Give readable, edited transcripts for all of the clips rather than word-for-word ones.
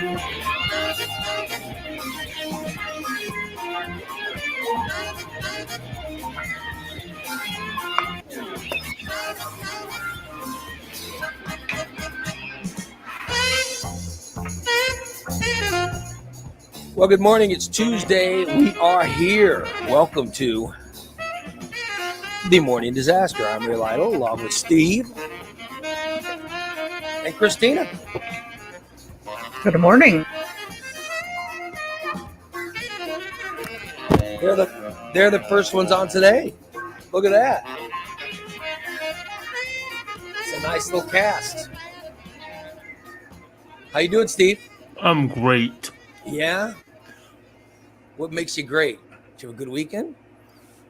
Well, good morning. It's Tuesday. We are here. Welcome to the Morning Disaster. I'm Ray Lytle, along with Steve and Christina. Good morning. They're the first ones on today. Look at that. It's a nice little cast. How you doing, Steve? I'm great. Yeah? What makes you great? Did you have a good weekend?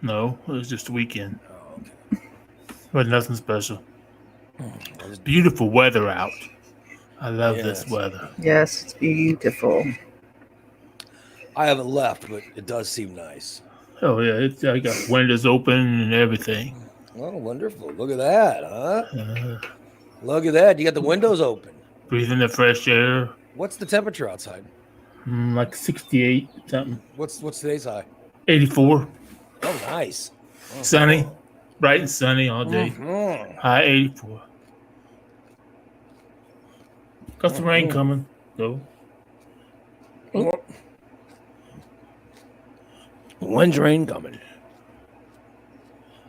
No, it was just a weekend. Oh, okay. But nothing special. It's beautiful weather out. I love this weather. Yes, it's beautiful. I haven't left, but it does seem nice. Oh, yeah. I got windows open and everything. Oh, wonderful. Look at that, huh? Look at that. You got the windows open. Breathing the fresh air. What's the temperature outside? Like 68 something. What's today's high? 84. Oh, nice. Oh, sunny. Bright and sunny all day. Mm-hmm. High 84. Got some rain coming, though. When's rain coming?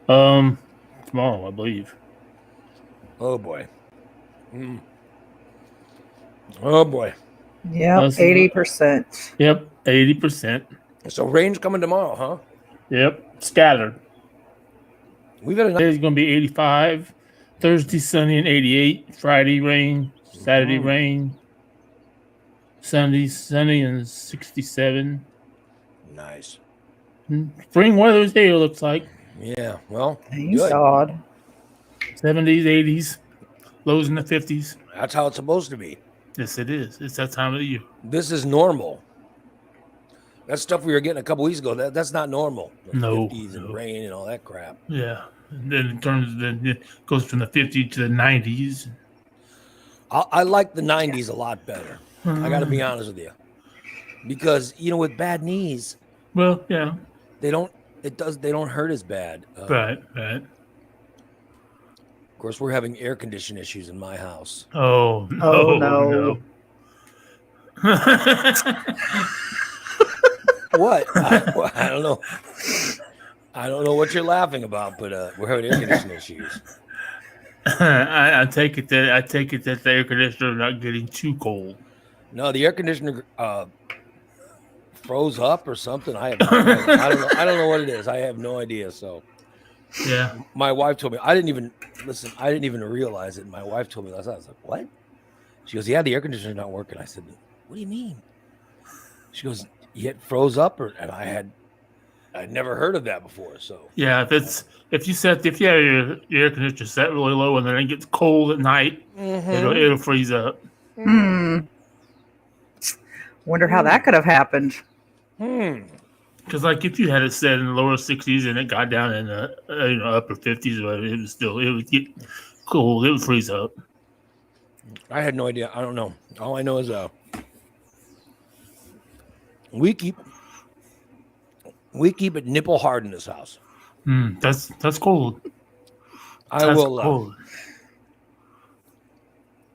Tomorrow, I believe. Oh, boy. Oh, boy. Yep, 80%. Yep, 80%. So rain's coming tomorrow, huh? Yep, scattered. We've had Today's going to be 85. Thursday, sunny and 88. Friday, rain. Saturday, rain. Sunday, sunny and 67. Nice. Spring weather is here, looks like. Yeah, well, Thank good. God. 70s, 80s. Lows in the 50s. That's how it's supposed to be. Yes, it is. It's that time of the year. This is normal. That stuff we were getting a couple weeks ago, that's not normal. The No. 50s and rain and all that crap. Yeah. And then it goes from the 50s to the 90s. I like the 90s a lot better. I got to be honest with you. Because, with bad knees, well, yeah. they don't hurt as bad. Right. Of course, we're having air conditioning issues in my house. Oh, no. What? I don't know. I don't know what you're laughing about, but we're having air conditioning issues. I take it that the air conditioner is not getting too cold. No, the air conditioner froze up or something. I don't know what it is. I have no idea. So, yeah. My wife told me. I didn't even realize it. My wife told me last night. I was like, "What?" She goes, "Yeah, the air conditioner's not working." I said, "What do you mean?" She goes, "It froze up," and I'd never heard of that before. So yeah, if you have your air conditioner set really low and then it gets cold at night, it'll freeze up. Wonder how that could have happened. Because like if you had it set in the lower 60s and it got down in the upper 50s, it would get cold. It would freeze up. I had no idea. I don't know. All I know is we keep it nipple hard in this house. That's cold. Cold.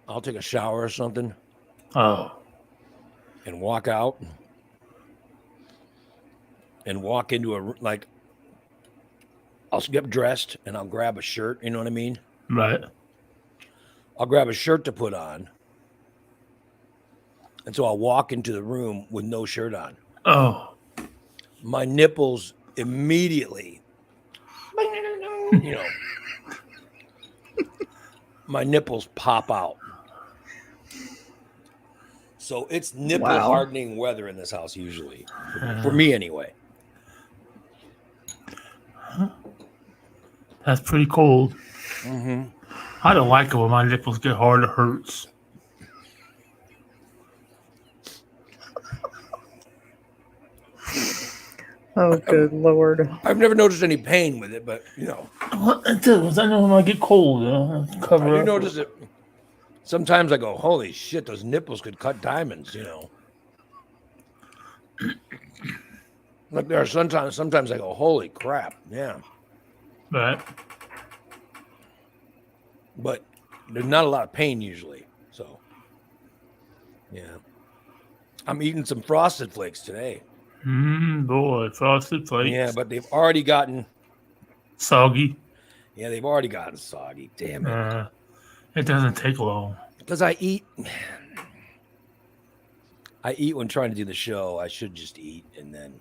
I'll take a shower or something. Oh. And walk out. And walk into I'll get dressed and I'll grab a shirt. You know what I mean? Right. I'll grab a shirt to put on. And so I'll walk into the room with no shirt on. Oh. My nipples immediately, my nipples pop out. So it's nipple hardening weather in this house usually. For me anyway. That's pretty cold. I don't like it when my nipples get hard. It hurts. Oh, good Lord. I've never noticed any pain with it, but, Well, it does. I know when I get cold, cover I do up. notice it. sometimes I go, holy shit, those nipples could cut diamonds, Like there are sometimes I go, holy crap, yeah. Right. But there's not a lot of pain usually. So yeah. I'm eating some Frosted Flakes today. Boy, Frosted Flakes. Yeah, but they've already gotten Soggy. Yeah, they've already gotten soggy. Damn it. It doesn't take long. Because I eat when trying to do the show. I should just eat and then,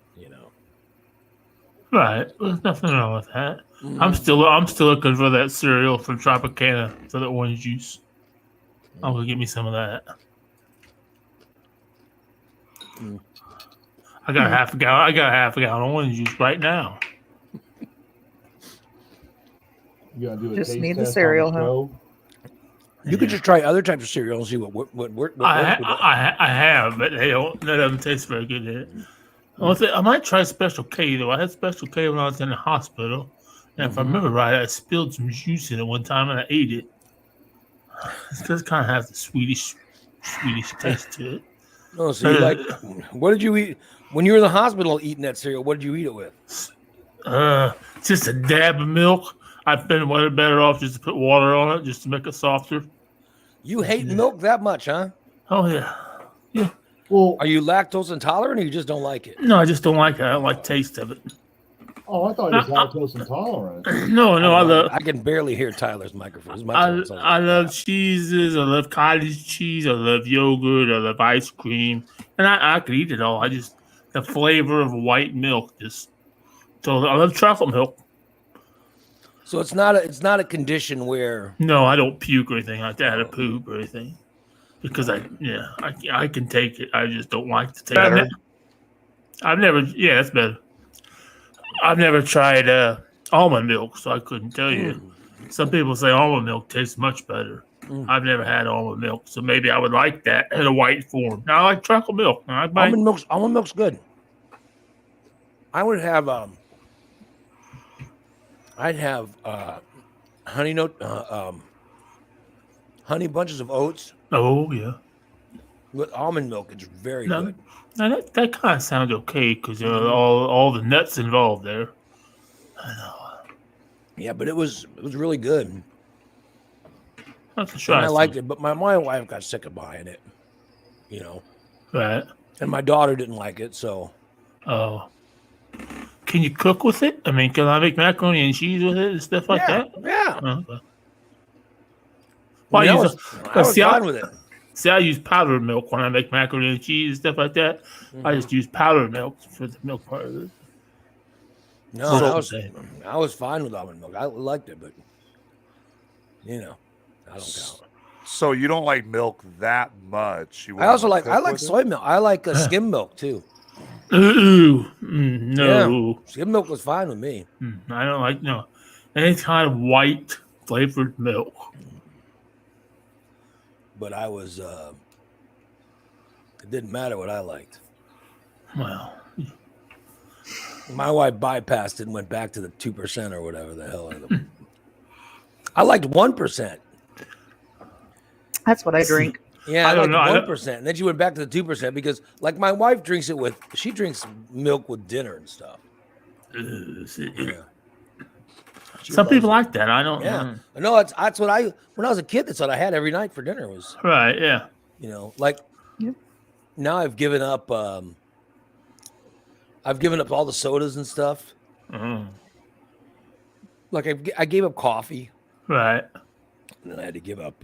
Right. There's nothing wrong with that. Mhm. I'm still looking for that cereal from Tropicana for the orange juice. I'm gonna get me some of that. Mm. I got half a gallon of orange juice right now. You gotta do a Just taste need the test cereal, on the huh? show. You could just try other types of cereal and see what works with it. I have, but they don't. None of them taste very good. I might try Special K though. I had Special K when I was in the hospital, and if I remember right, I spilled some juice in it one time and I ate it. It does kind of have the Swedish taste to it. No, so you like, what did you eat when you were in the hospital eating that cereal? What did you eat it with? Just a dab of milk. I've been better off just to put water on it just to make it softer. You hate milk that much, huh? Oh yeah. Well, Are you lactose intolerant or you just don't like it? No, I just don't like it. I don't like the taste of it. I thought he was lactose intolerant. No, I love. I can barely hear Tyler's microphone. I love cheeses. I love cottage cheese. I love yogurt. I love ice cream, and I could eat it all. I just the flavor of white milk just. So I love chocolate milk. So it's not a condition where No, I don't puke or anything like that. I poop or anything because I can take it. I just don't like to take it. I've never. Yeah, that's better. I've never tried almond milk, so I couldn't tell you. Some people say almond milk tastes much better. I've never had almond milk, so maybe I would like that in a white form. Now I like chocolate milk. Almond milk's good. I would have I'd have honey bunches of oats. Oh yeah. With almond milk, it's very good. Now that kind of sounds okay because all the nuts involved there. I know. Yeah, but it was really good. That's a try. And I liked it, but my wife got sick of buying it. Right. And my daughter didn't like it, so. Oh. Can you cook with it? I mean, can I make macaroni and cheese with it and stuff like that? Yeah. Okay. I was fine with it. See, I use powdered milk when I make macaroni and cheese and stuff like that. I just use powdered milk for the milk part of it. No, I was fine with almond milk. I liked it, but I don't count. So you don't like milk that much? I like soy milk. I like skim milk too. Ooh, no. Yeah, skim milk was fine with me. I don't like any kind of white flavored milk. But I was, it didn't matter what I liked. Well, my wife bypassed it and went back to the 2% or whatever the hell. I liked 1%. That's what I drink. Yeah, I liked 1%. And then she went back to the 2% because, like, my wife drinks milk with dinner and stuff. Yeah. Some people like that. I don't. Yeah, no, that's what when I was a kid. That's what I had every night for dinner was right. Yeah, now I've given up. I've given up all the sodas and stuff. Like I gave up coffee. Right. And then I had to give up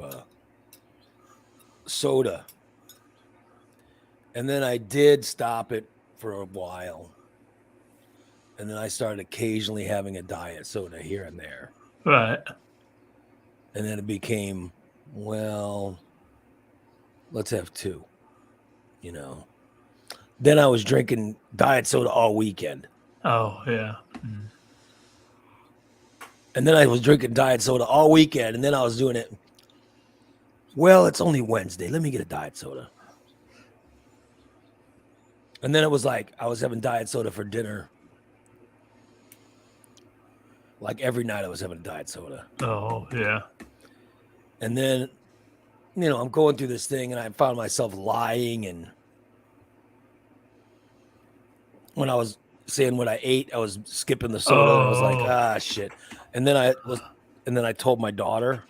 soda. And then I did stop it for a while. And then I started occasionally having a diet soda here and there. Right. And then it became, well, let's have two, Then I was drinking diet soda all weekend. Oh, yeah. And then I was drinking diet soda all weekend. And then I was doing it. Well, it's only Wednesday. Let me get a diet soda. And then it was like I was having diet soda for dinner. Like every night I was having a diet soda. Oh, yeah. And then I'm going through this thing, and I found myself lying, and when I was saying what I ate, I was skipping the soda, and I was like, shit. And then I told my daughter,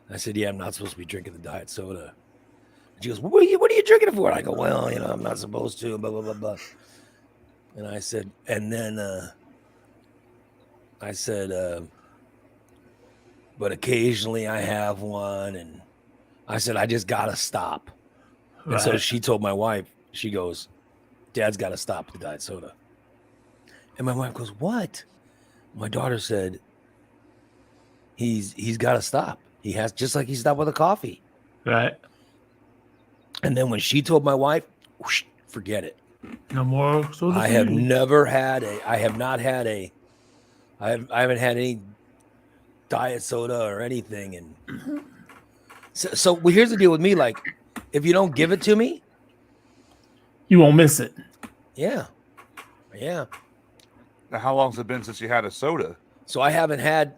I said, yeah, I'm not supposed to be drinking the diet soda. And she goes, what are you drinking it for? And I go, well, I'm not supposed to, blah, blah, blah, blah. And I said, but occasionally I have one. And I said, I just got to stop. Right. And so she told my wife, she goes, Dad's got to stop the diet soda. And my wife goes, what? My daughter said, he's got to stop. He has, just like he stopped with the coffee. Right. And then when she told my wife, whoosh, forget it. No more soda. I have never had I haven't had any diet soda or anything. And so well, here's the deal with me. Like, if you don't give it to me, you won't miss it. Yeah. Now, how long's it been since you had a soda? So I haven't had,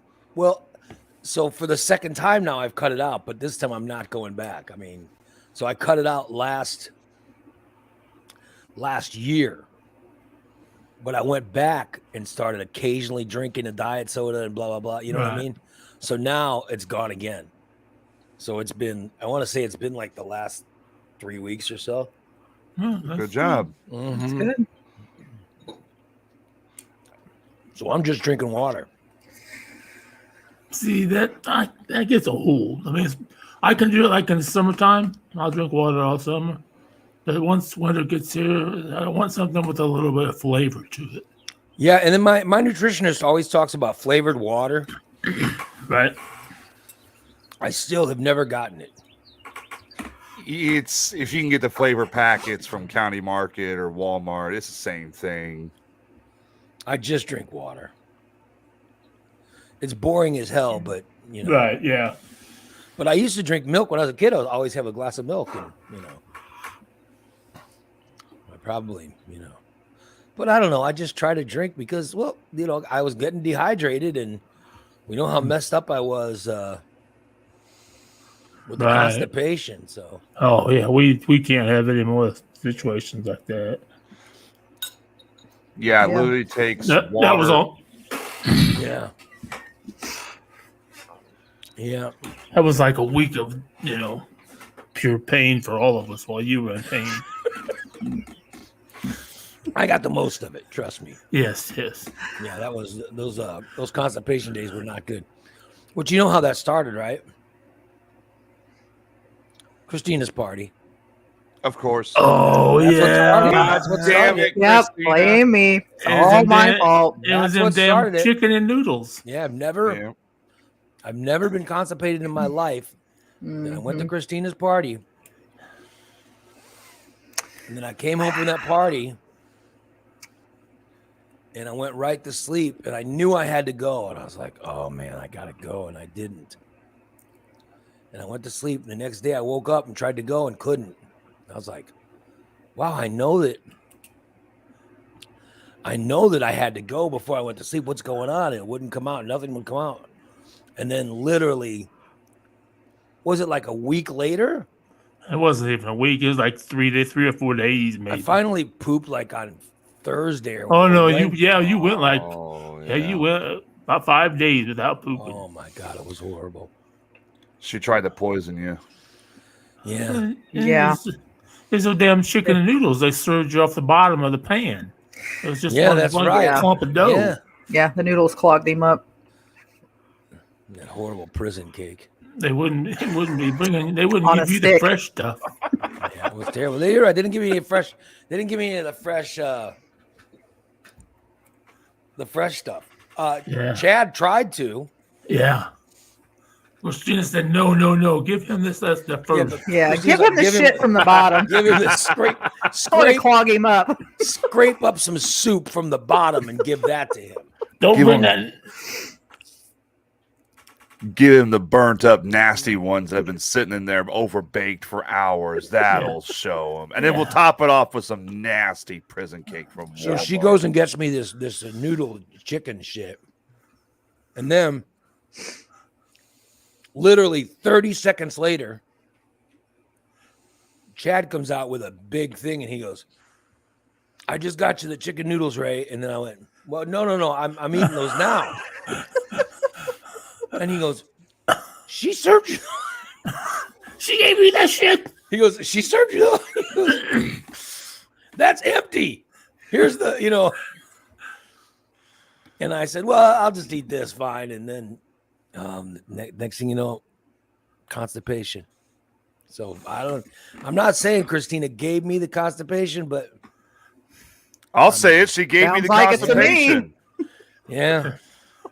so for the second time now I've cut it out, but this time I'm not going back. I mean, so I cut it out last year, but I went back and started occasionally drinking a diet soda and blah, blah, blah. You know what I mean? So now it's gone again. So it's been, I want to say it's been like the last 3 weeks or so. Good job. Mm-hmm. That's good. So I'm just drinking water. See, that gets old. I mean, I can do it like in the summertime. I'll drink water all summer. But once winter gets here, I want something with a little bit of flavor to it. Yeah, and then my nutritionist always talks about flavored water. Right. I still have never gotten it. It's if you can get the flavor packets from County Market or Walmart, it's the same thing. I just drink water. It's boring as hell, but Right, yeah. But I used to drink milk when I was a kid. I would always have a glass of milk, and I probably, but I don't know. I just try to drink because, well, I was getting dehydrated, and we know how messed up I was with the constipation. So. Oh yeah, we can't have any more situations like that. Yeah, it literally takes water. That was all. Yeah. Yeah. That was like a week of, pure pain for all of us while you were in pain. I got the most of it, trust me. Yes. Yeah, that was those constipation days were not good. But you know how that started, right? Christina's party. Of course. Oh, That's what started it. Yep, blame me. It's all my fault. It was them damn chicken and noodles. Yeah, I've never been constipated in my life. Then I went to Christina's party. And then I came home from that party. And I went right to sleep. And I knew I had to go. And I was like, oh, man, I got to go. And I didn't. And I went to sleep. And the next day I woke up and tried to go and couldn't. I was like, wow, I know that I had to go before I went to sleep. What's going on? And it wouldn't come out. Nothing would come out. And then literally, was it like a week later? It wasn't even a week. It was like 3 or 4 days, maybe. I finally pooped like on Thursday. Oh no, you went like you went about 5 days without pooping. Oh my God, it was horrible. She tried to poison you. Yeah. Yeah. There's no damn chicken and noodles. They served you off the bottom of the pan. It was just that's right. Clump of dough. Yeah, the noodles clogged him up. That horrible prison cake. They wouldn't be bringing. They wouldn't On give a you stick. the fresh stuff. Yeah, it was terrible. You're right. They didn't give me any fresh. They didn't give me any of the fresh. The fresh stuff. Chad tried to. Yeah. Christina said, no. Give him this. That's the first. Yeah, give him the shit from the bottom. Give him the scrape. Clog him up. Scrape up some soup from the bottom and give that to him. Don't bring that. Give him the burnt up, nasty ones that have been sitting in there overbaked for hours. That'll show him. And then we'll top it off with some nasty prison cake from Walmart. So she goes and gets me this noodle chicken shit. And then Literally 30 seconds later, Chad comes out with a big thing and he goes, I just got you the chicken noodles, Ray. And then I went, well, no. I'm eating those now. And he goes, she served you. She gave me that shit. He goes, she served you. Goes, that's empty. Here's the, And I said, well, I'll just eat this, fine. And then next thing you know, constipation. So I'm not saying Christina gave me the constipation, but I'll say it. She gave me the Sounds like it to me. constipation. yeah.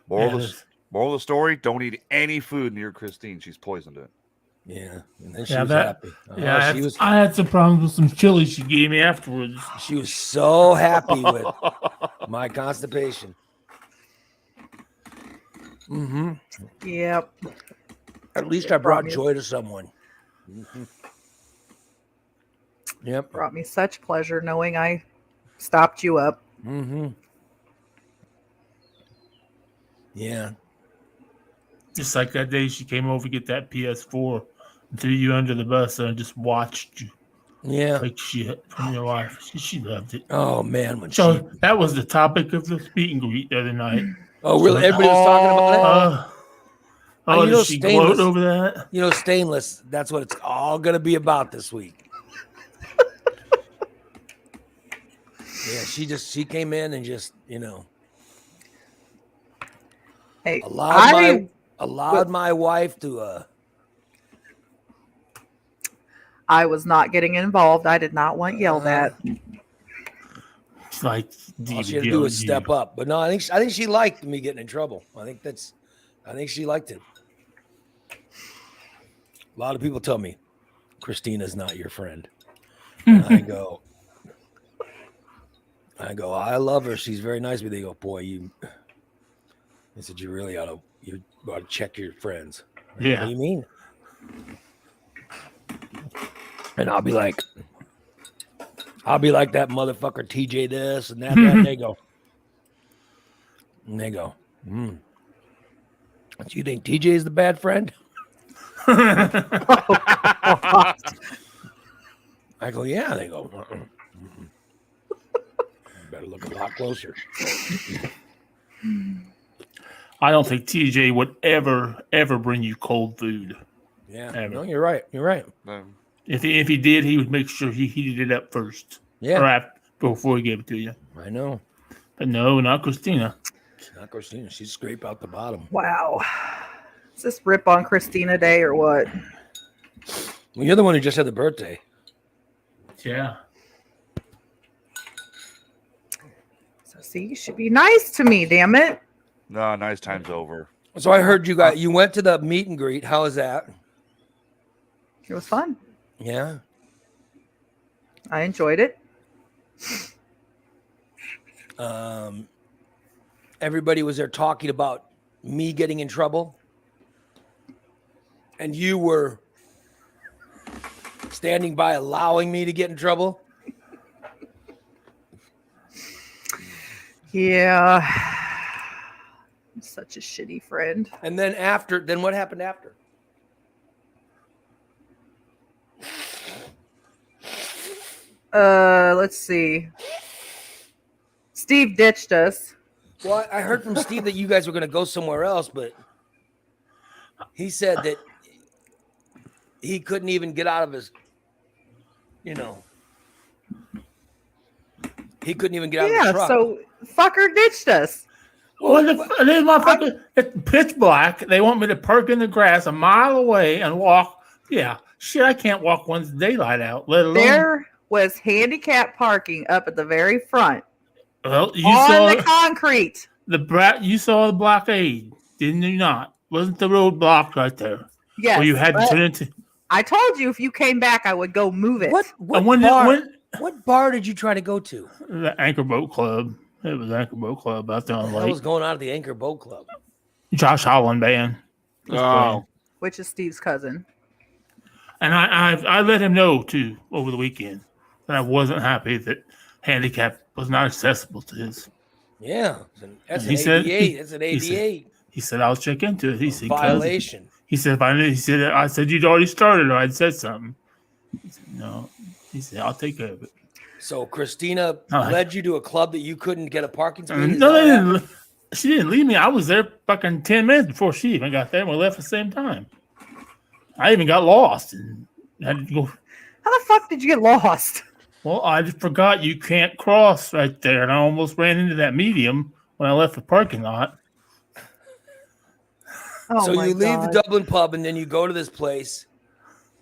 Moral of the story: don't eat any food near Christine. She's poisoned it. Yeah. And then she was happy. I had some problems with some chili she gave me afterwards. She was so happy with my constipation. Mm-hmm. Yep. At least I brought joy to someone. Mm-hmm. Yep. Brought me such pleasure knowing I stopped you up. Mm-hmm. Yeah. Just like that day she came over to get that PS4 and threw you under the bus and just watched you. Yeah. Like shit from your wife. She loved it. Oh, man. That was the topic of the meet and greet the other night. Oh, really? Everybody was talking about it? Did she gloat over that? Stainless. That's what it's all going to be about this week. Yeah, she came in and just, Hey, allowed my wife to I was not getting involved. I did not want yelled at. It's like all she had to do was step up. But no, I think she liked me getting in trouble. I think she liked it. A lot of people tell me Christina's not your friend. And I go, I love her. She's very nice. But they go, boy, I said, you really ought to check your friends. Yeah. What do you mean? And I'll be like that motherfucker TJ this and that. And they go, Do you think TJ is the bad friend? I go, yeah. They go, better look a lot closer. I don't think TJ would ever bring you cold food. Yeah, ever. No, you're right. You're right. If he did, he would make sure he heated it up first. Yeah, or after, before he gave it to you. I know. But no, not Christina. Not Christina. She'd scrape out the bottom. Wow. Is this rip on Christina Day or what? Well, you're the one who just had the birthday. Yeah. So see, you should be nice to me, damn it. No, nice time's over. So I heard you went to the meet and greet. How was that? It was fun. Yeah. I enjoyed it. Everybody was there talking about me getting in trouble. And you were standing by allowing me to get in trouble. Yeah. I'm such a shitty friend. And then what happened after? Let's see. Steve ditched us. Well, I heard from Steve that you guys were going to go somewhere else, but he said that he couldn't even get out of his, he couldn't even get out of the truck. So fucker ditched us. Well, this motherfucker, it's pitch black. They want me to park in the grass a mile away and walk. Yeah, shit, I can't walk once daylight out, let alone. There was handicap parking up at the very front. Well, you on saw the concrete. You saw the blockade, didn't you not? Wasn't the road blocked right there? Yes. Well, you had to turn into. I told you if you came back, I would go move it. What bar did you try to go to? The Anchor Boat Club. It was Anchor Boat Club out there on the lake. What was going on at the Anchor Boat Club? Josh Holland band. Which is Steve's cousin. And I let him know too over the weekend that I wasn't happy that handicap was not accessible to his. Yeah, that's an he said, 88. That's an 88. He said I'll check into it. He said violation. He said, I said, you'd already started or I'd said something. He said, no. He said, I'll take care of it. So Christina All right. led you to a club that you couldn't get a parking space? Is No, that they what didn't. happened? She didn't leave me. I was there fucking 10 minutes before she even got there, and we left at the same time. I even got lost and had to go. How the fuck did you get lost? Well, I just forgot you can't cross right there, and I almost ran into that medium when I left the parking lot. Oh So my you leave God. the Dublin pub and then you go to this place,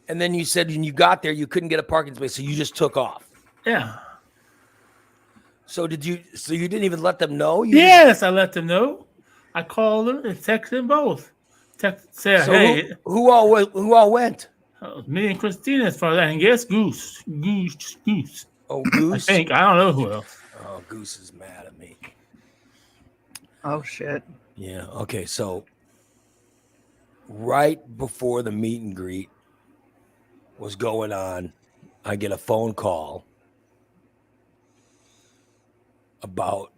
and then you said when you got there you couldn't get a parking space, so you just took off. Yeah. So did you? So you didn't even let them know? Yes, I let them know. I called them and texted them both. Said, So hey, who all went? me and Christina as far as I can guess, Goose. Oh, I Goose. think. I don't know who else. Oh, Goose is mad at me. Oh shit. Yeah. Okay. So right before the meet and greet was going on, I get a phone call about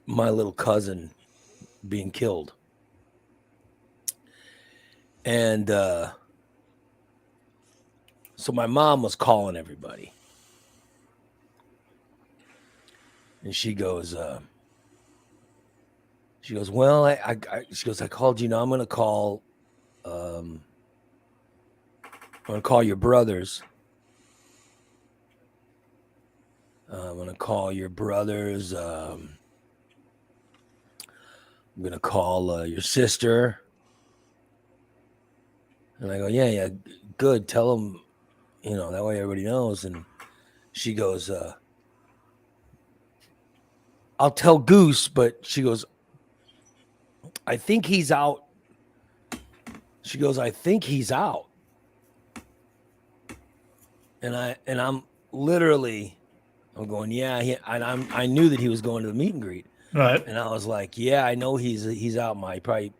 my little cousin being killed. And so my mom was calling everybody. And she goes, well, she goes, I called you. Now I'm going to call your brothers. I'm going to call your brothers. I'm going to call your sister. And I go, yeah, good. Tell them, that way everybody knows. And she goes, I'll tell Goose, but she goes, I think he's out. She goes, I think he's out. And I'm literally, I'm going, yeah. I knew that he was going to the meet and greet. Right. And I was like, yeah, I know he's out.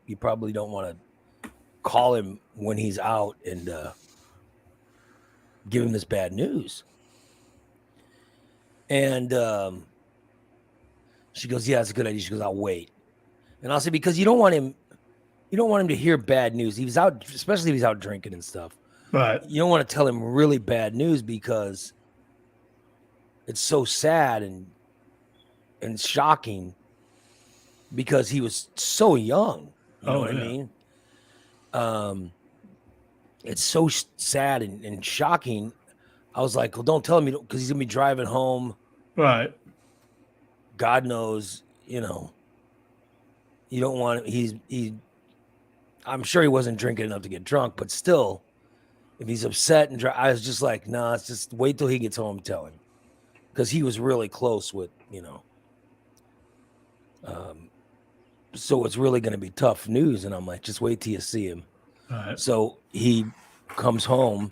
You probably don't want to call him when he's out and give him this bad news. And she goes, yeah, it's a good idea. She goes, I'll wait. And I'll say, because you don't want him to hear bad news. He was out, especially if he's out drinking and stuff. Right. You don't want to tell him really bad news because it's so sad and shocking because he was so young. You know what I mean? It's so sad and shocking. I was like, well, don't tell him because he's gonna be driving home. Right. God knows, you don't want him. I'm sure he wasn't drinking enough to get drunk, but still, if he's upset and I was just like, nah, it's just wait till he gets home and tell him, because he was really close with, so it's really going to be tough news. And I'm like, just wait till you see him. Right. So he comes home,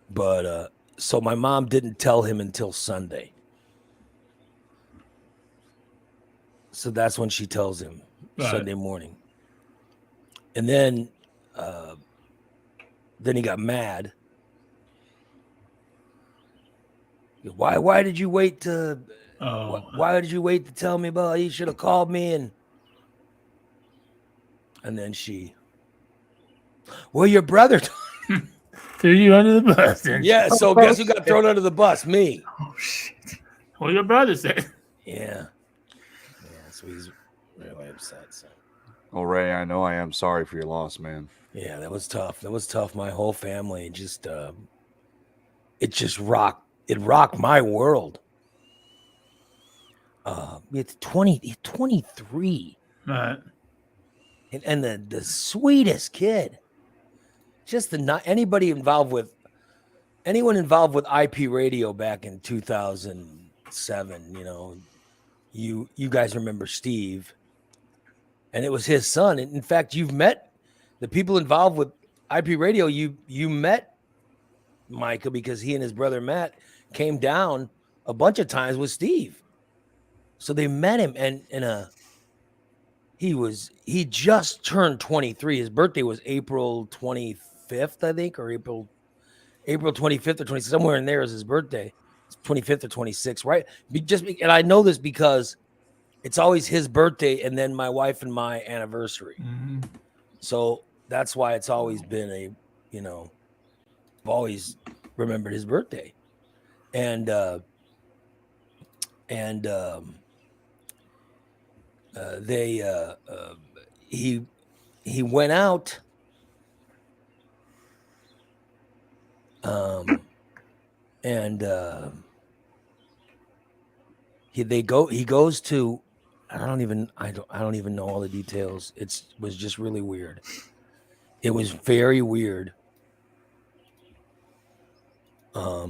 but so my mom didn't tell him until Sunday. So that's when she tells him, Sunday morning. And then he got mad. Why did you wait to? Why did you wait to tell me about? You should have called me. And then well, your brother threw you under the bus. Yeah. So guess who got thrown under the bus? Me. Oh shit. Well, your brother said. Yeah. So he's really upset. So. Oh, Ray, I know I am sorry for your loss, man. Yeah, that was tough. My whole family just, it rocked my world. It's 23. Right. And the sweetest kid. Just anyone involved with IP radio back in 2007, you guys remember Steve, and it was his son. And in fact, you've met the people involved with IP radio. You met Micah because he and his brother Matt came down a bunch of times with Steve. So they met him, and he just turned 23. His birthday was April 25th, I think, or April 25th or 26th, somewhere in there is his birthday. It's 25th or 26th, right? And I know this because it's always his birthday and then my wife and my anniversary. Mm-hmm. So that's why it's always been I've always remembered his birthday. And he went out he goes to I don't even know all the details. It was just really weird. It was very weird. I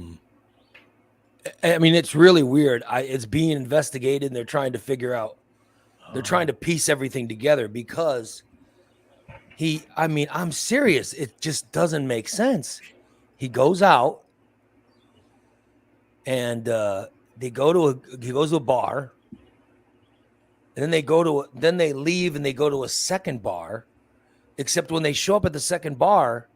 mean, it's really weird. It's being investigated and they're trying to figure out, they're trying to piece everything together because I'm serious. It just doesn't make sense. He goes out and he goes to a bar. And then they leave and they go to a second bar, except when they show up at the second bar,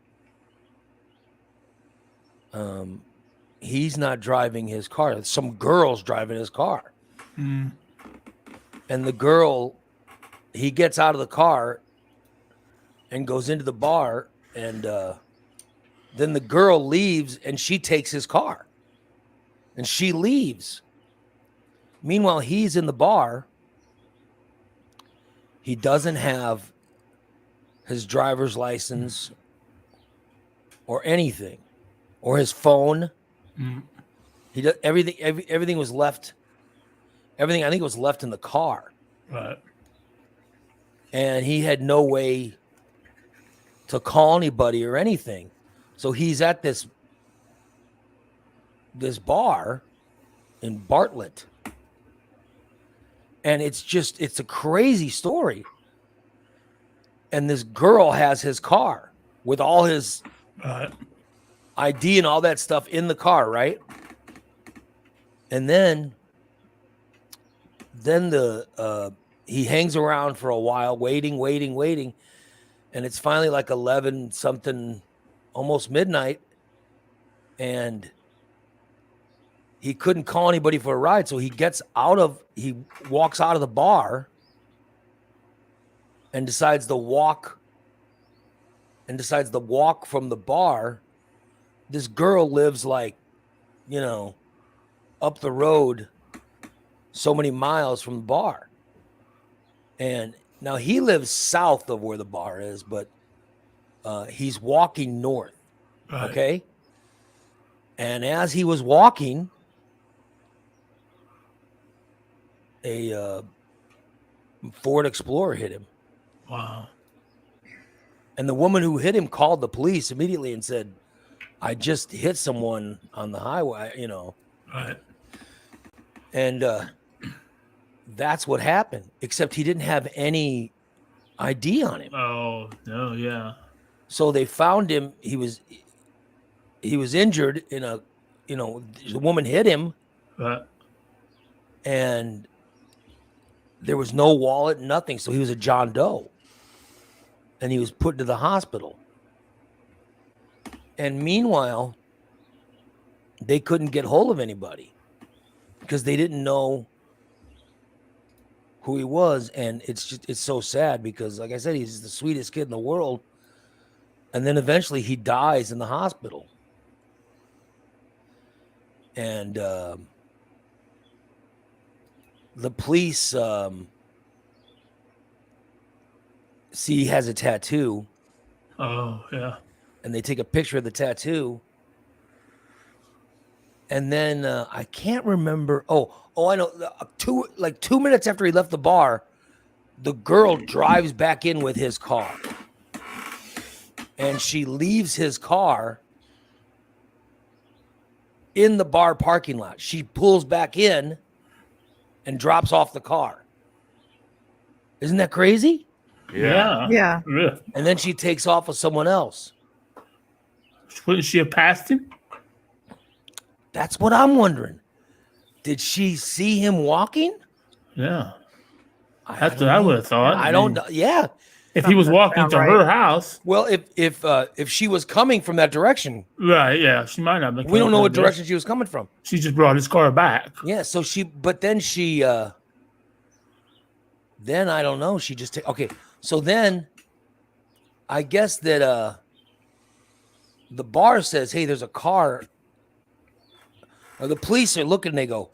he's not driving his car. Some girl's driving his car. Mm. And the girl, he gets out of the car and goes into the bar, and then the girl leaves and she takes his car. And she leaves. Meanwhile, he's in the bar. He doesn't have his driver's license or anything, or his phone. Mm. He does everything. Everything was left. Everything I think was left in the car, Right. and he had no way to call anybody or anything. So he's at this bar in Bartlett. And it's a crazy story. And this girl has his car with all his ID and all that stuff in the car, right? And then he hangs around for a while, waiting. And it's finally like 11 something, almost midnight. And he couldn't call anybody for a ride. So he walks out of the bar and decides to walk from the bar. This girl lives like, up the road so many miles from the bar. And now he lives south of where the bar is, but he's walking north. Right. Okay. And as he was walking, a Ford Explorer hit him. Wow. And the woman who hit him called the police immediately and said, I just hit someone on the highway, Right. And that's what happened, except he didn't have any ID on him. Oh, no, yeah. So they found him. He was injured the woman hit him, Right. and there was no wallet, nothing. So he was a John Doe, and he was put into the hospital. And meanwhile, they couldn't get hold of anybody because they didn't know who he was. And it's so sad because, like I said, he's the sweetest kid in the world. And then eventually he dies in the hospital. And the police see he has a tattoo, Oh, yeah. and they take a picture of the tattoo. And then I can't remember. Oh, I know. 2 minutes after he left the bar, the girl drives back in with his car, and she leaves his car in the bar parking lot. She pulls back in and drops off the car. Isn't that crazy? Yeah. Yeah. Yeah. And then she takes off with someone else. Wouldn't she have passed him? That's what I'm wondering. Did she see him walking? Yeah. I That's don't what I know. would have thought. I don't know. Yeah. If he was Something walking sound to right. her house, Well, if she was coming from that direction, right? Yeah, she might not. we don't know what direction she was coming from. She just brought his car back. Yeah. So but then she then I don't know. She just okay. So then I guess that the bar says, "Hey, there's a car." Or the police are looking. They go.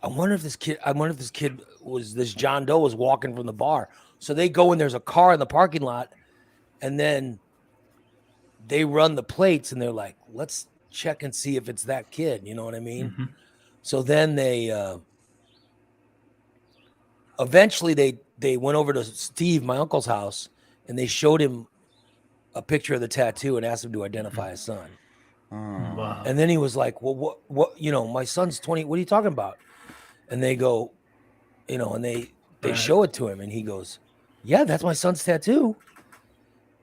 I wonder if this kid was this John Doe was walking from the bar. So they go and there's a car in the parking lot, and then they run the plates and they're like, let's check and see if it's that kid. You know what I mean? Mm-hmm. So then they eventually they went over to Steve, my uncle's house, and they showed him a picture of the tattoo and asked him to identify his son. Wow. And then he was like, well, what, my son's 20. What are you talking about? And they go, and they show it to him and he goes, yeah, that's my son's tattoo.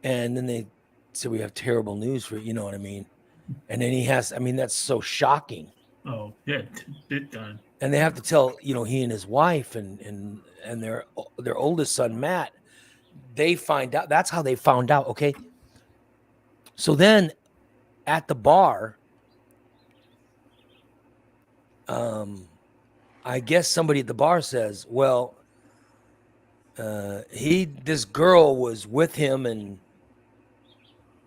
And then they said, we have terrible news for you. You know what I mean? And then that's so shocking. Oh, yeah, big time. And they have to tell, he and his wife and their oldest son, Matt, they find out. That's how they found out. Okay. So then at the bar, I guess somebody at the bar says, well, this girl was with him and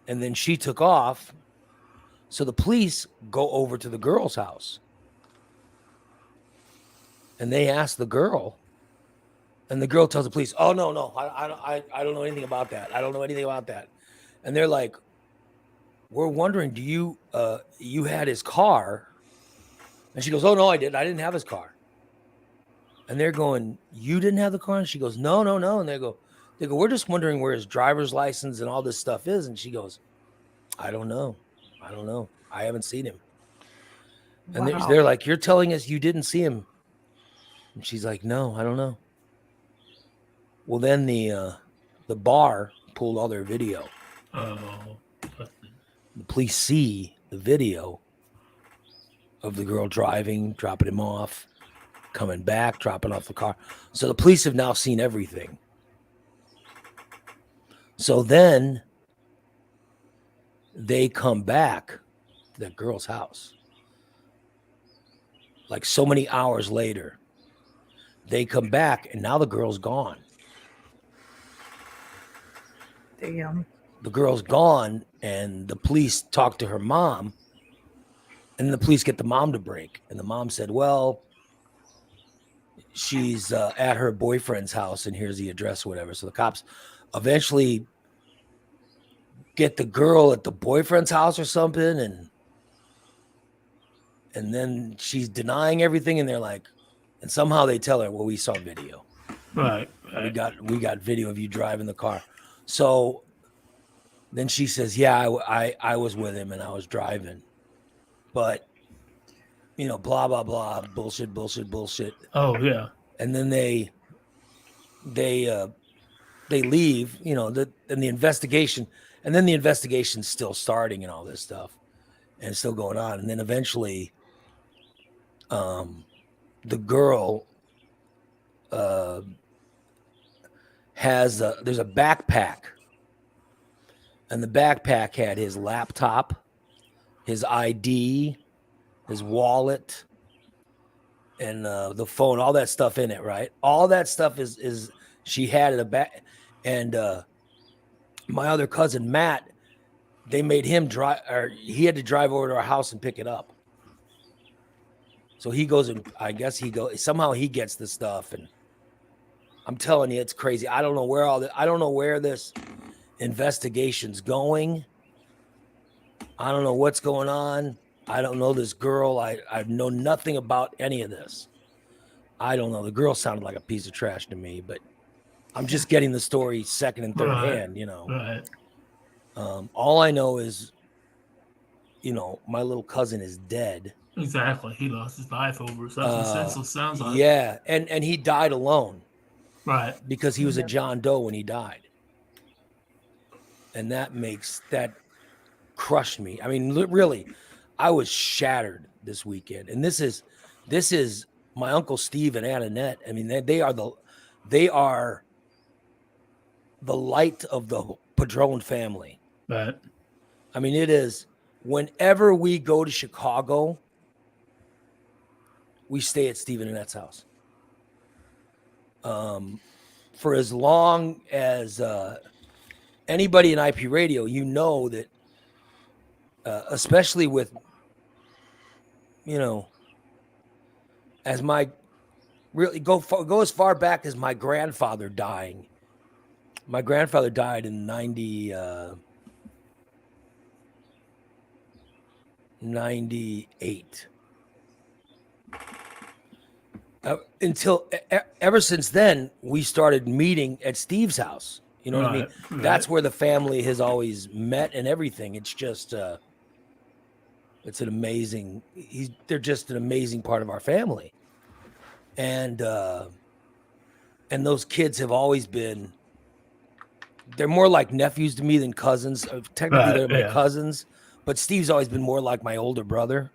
then she took off. So the police go over to the girl's house and they ask the girl, and the girl tells the police, oh, no, I don't know anything about that. I don't know anything about that. And they're like, we're wondering, do you had his car? And she goes, oh, no, I didn't. I didn't have his car. And they're going, you didn't have the car? And she goes, no. And they go, we're just wondering where his driver's license and all this stuff is. And she goes, I don't know. I haven't seen him. And they're like, you're telling us you didn't see him? And she's like, no, I don't know. Well, then the bar pulled all their video. Oh. The police see the video of the girl driving, dropping him off, coming back, dropping off the car. So the police have now seen everything. So then they come back to that girl's house. Like so many hours later, they come back and now the girl's gone. Damn. The girl's gone and the police talk to her mom and the police get the mom to break. And the mom said, well, she's at her boyfriend's house and here's the address or whatever. So the cops eventually get the girl at the boyfriend's house or something. And then she's denying everything. And they're like, and somehow they tell her, well, we saw video. Right. We got video of you driving the car. So then she says, yeah, I was with him and I was driving. But, blah, blah, blah, bullshit. Oh, yeah. And then they leave, and the investigation, and then the investigation's still starting and all this stuff and it's still going on. And then eventually the girl there's a backpack, and the backpack had his laptop, his ID, his wallet, and the phone, all that stuff in it, right? All that stuff is she had in a back. And my other cousin Matt, they made him drive, or he had to drive over to our house and pick it up. So he goes and I guess somehow he gets the stuff, and I'm telling you, it's crazy. I don't know where this investigation's going. I don't know what's going on. I don't know this girl. I know nothing about any of this. I don't know. The girl sounded like a piece of trash to me, but I'm just getting the story second and third hand, Right. All I know is, my little cousin is dead. Exactly. He lost his life over something senseless, sounds like. Yeah, and he died alone. Right. Because he was a John Doe when he died. And that crushed me. I mean, really, I was shattered this weekend. And this is my Uncle Steve and Aunt Annette. I mean, they are the light of the Padron family. Right. I mean, it is, whenever we go to Chicago, we stay at Steve and Annette's house. For as long as anybody in IP radio, you know that, especially with, as my really go as far back as my grandfather dying. My grandfather died in 98. Ever since then, we started meeting at Steve's house. You know what I mean? Right. That's where the family has always met and everything. It's just, it's an amazing. They're just an amazing part of our family, and those kids have always been. They're more like nephews to me than cousins. Technically, they're my cousins, but Steve's always been more like my older brother.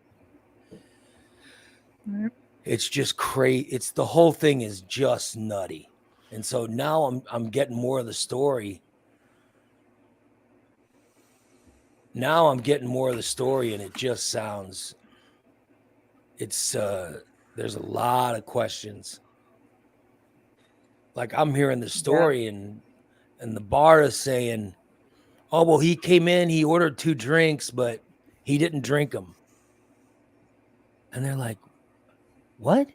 Right. It's just crazy. The whole thing is just nutty. And so now I'm getting more of the story. Now I'm getting more of the story, and it just sounds, there's a lot of questions. Like I'm hearing the story and the bar is saying, oh, well, he came in, he ordered 2 drinks, but he didn't drink them. And they're like, what?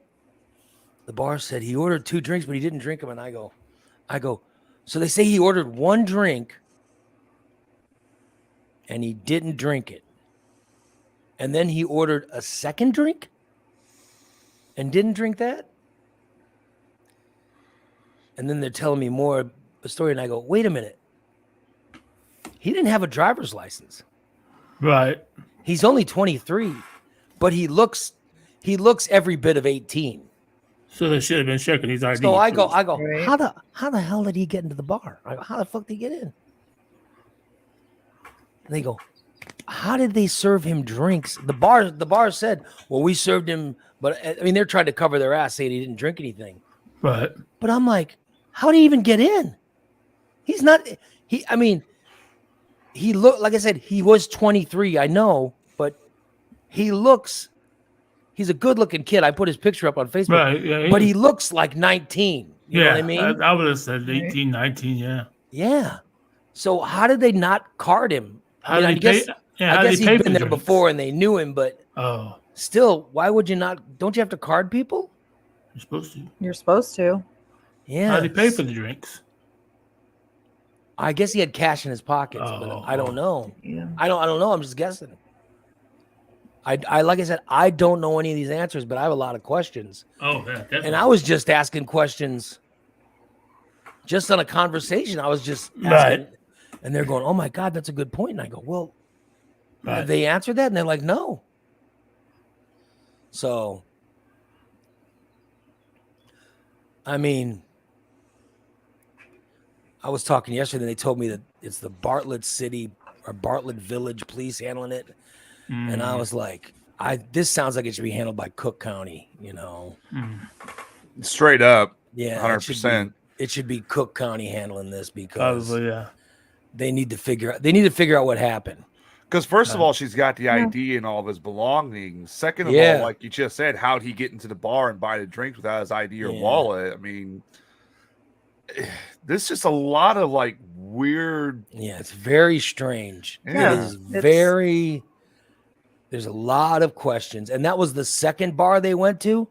The bar said he ordered 2 drinks, but he didn't drink them. And I go, so they say he ordered 1 drink and he didn't drink it. And then he ordered a 2nd drink and didn't drink that. And then they're telling me more of the story. And I go, wait a minute. He didn't have a driver's license. Right. He's only 23, but he looks every bit of 18. So they should have been checking his ID. So I go, Right. how the hell did he get into the bar? I go, how the fuck did he get in? And they go, how did they serve him drinks? The bar said, well, we served him, but I mean, they're trying to cover their ass saying he didn't drink anything. Right. But I'm like, how did he even get in? He's not, he looked, like I said, he was 23, I know, but he's a good looking kid. I put his picture up on Facebook, Right. Yeah. but he looks like 19. You know what I mean? I would have said 18, 19. Yeah. Yeah. So how did they not card him? How did he pay? Yeah, I guess he'd he'd been there before and they knew him, but still, why would you not? Don't you have to card people? You're supposed to. You're supposed to. Yeah. How did he pay for the drinks? I guess he had cash in his pockets, but I don't know. Yeah. I don't know. I'm just guessing. I like I said, I don't know any of these answers, but I have a lot of questions. Oh, yeah, definitely. And I was just asking questions just on a conversation. I was just asking, Right. and they're going, oh my God, that's a good point. And I go, well, have they answered that? And they're like, no. So, I mean, I was talking yesterday, and they told me that it's the Bartlett City or Bartlett Village police handling it. And I was like, this sounds like it should be handled by Cook County, Straight up. Yeah, 100%. It should be Cook County handling this because Probably, yeah. they need to figure out what happened. Because first of all, she's got the ID and all of his belongings. Second of all, like you just said, how'd he get into the bar and buy the drinks without his ID or wallet? I mean, there's just a lot of like weird. Yeah, it's very strange. Yeah. It is very. There's a lot of questions, and that was the second bar they went to.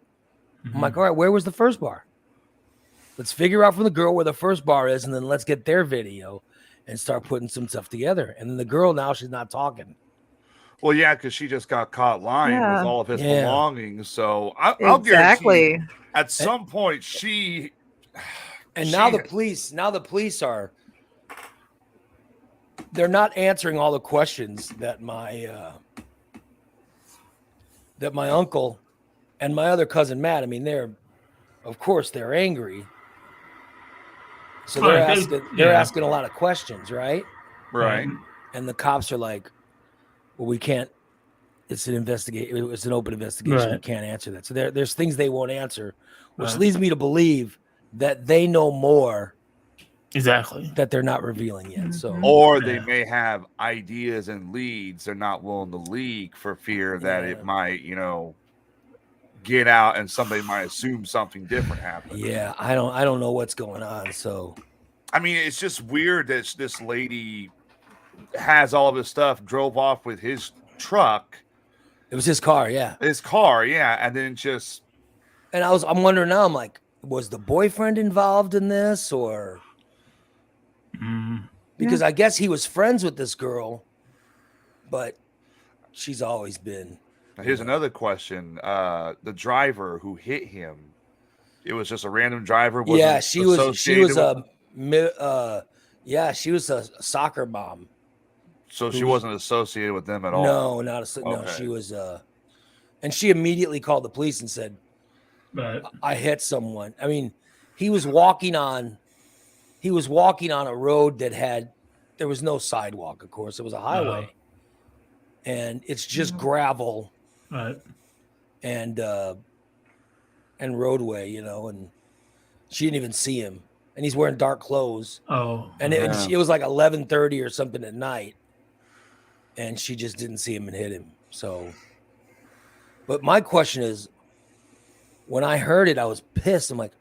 I'm like, all right, where was the first bar? Let's figure out from the girl where the first bar is, and then let's get their video and start putting some stuff together. And then the girl now, she's not talking. Well, yeah, because she just got caught lying with all of his belongings. So I'll guarantee at some point she. And now the police are. They're not answering all the questions that my uncle and my other cousin Matt. I mean, of course they're angry. So they're asking a lot of questions, right? Right. And the cops are like, well, we can't, it's an open investigation. Right. You can't answer that. So there's things they won't answer, which leads me to believe that they know more. Exactly. That they're not revealing yet. So, or they may have ideas and leads they're not willing to leak for fear that it might, get out and somebody might assume something different happened. Yeah, I don't know what's going on. So I mean, it's just weird that this lady has all of his stuff, drove off with his truck. it was his car, yeah. His car, yeah, and then just And I'm wondering now, I'm like, was the boyfriend involved in this or because I guess he was friends with this girl, but she's always been. here's another question. The driver who hit him, it was just a random driver. Yeah, she was associated she was a soccer mom. So she wasn't associated with them at all. No, no, she was and she immediately called the police and said, Right. I hit someone. I mean, he was walking on a road that there was no sidewalk, of course. It was a highway. And it's just gravel. Right. And roadway, and she didn't even see him. And he's wearing dark clothes. Oh. And it was like 11:30 or something at night. And she just didn't see him and hit him. So, but my question is, when I heard it, I was pissed. I'm like,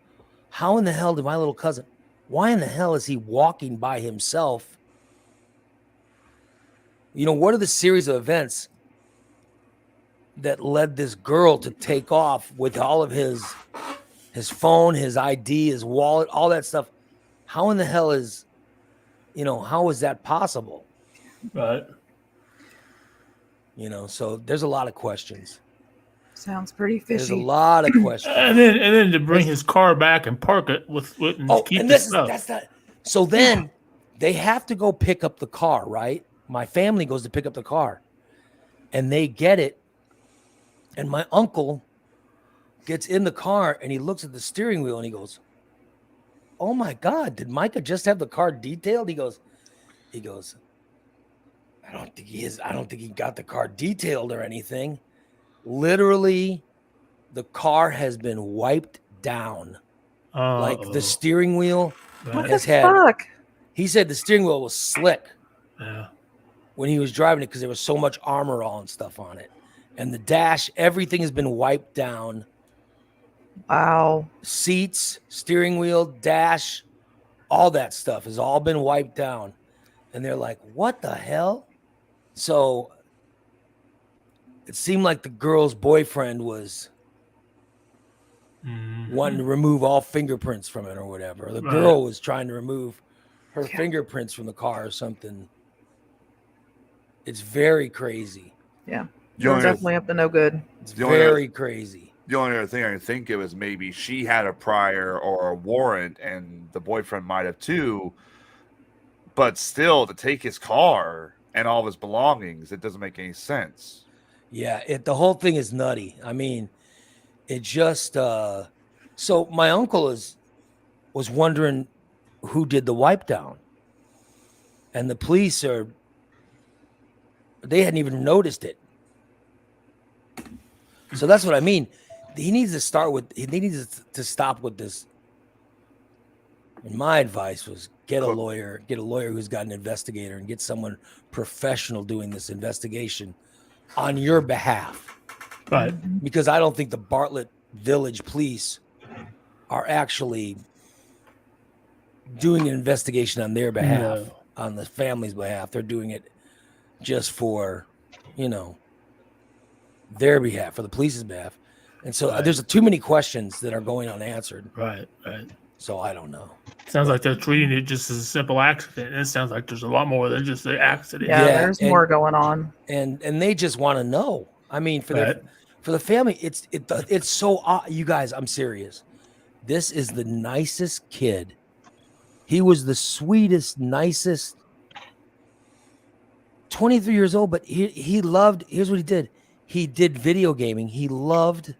how in the hell did my little cousin, why in the hell is he walking by himself? What are the series of events that led this girl to take off with all of his phone, his ID, his wallet, all that stuff? How in the hell how is that possible? Right. So there's a lot of questions. Sounds pretty There's a fishy. lot of questions. And then to bring his car back and park it and keep and the stuff. that's not. So then they have to go pick up the car, right? My family goes to pick up the car, and they get it. And my uncle gets in the car and he looks at the steering wheel and he goes, "Oh my God, did Micah just have the car detailed?" He goes, I don't think he got the car detailed or anything. Literally, the car has been wiped down. Like the steering wheel What has the had. fuck? He said the steering wheel was slick Yeah. when he was driving it because there was so much armor all and stuff on it. And the dash, everything has been wiped down. Wow. Seats, steering wheel, dash, all that stuff has all been wiped down. And they're like, what the hell? So it seemed like the girl's boyfriend was wanting to remove all fingerprints from it or whatever. The girl was trying to remove her fingerprints from the car or something. It's very crazy. Yeah. You're definitely up to no good. It's very crazy. The only other thing I can think of is maybe she had a prior or a warrant and the boyfriend might have too. But still, to take his car and all of his belongings, it doesn't make any sense. Yeah, the whole thing is nutty. I mean, it just so my uncle was wondering who did the wipe down. And the police they hadn't even noticed it. So that's what I mean. He needs to stop with this. And my advice was get a lawyer who's got an investigator and get someone professional doing this investigation on your behalf. Right. Because I don't think the Bartlett Village police are actually doing an investigation on their behalf, on the family's behalf. They're doing it just for, their behalf, for the police's behalf. And so there's too many questions that are going unanswered. Right, right. So I don't know. Sounds like they're treating it just as a simple accident. And it sounds like there's a lot more than just the accident. Yeah, there's more going on. And they just want to know. I mean, for the family, it's so you guys, I'm serious. This is the nicest kid. He was the sweetest, nicest. 23 years old, but he loved. Here's what he did. He did video gaming. He loved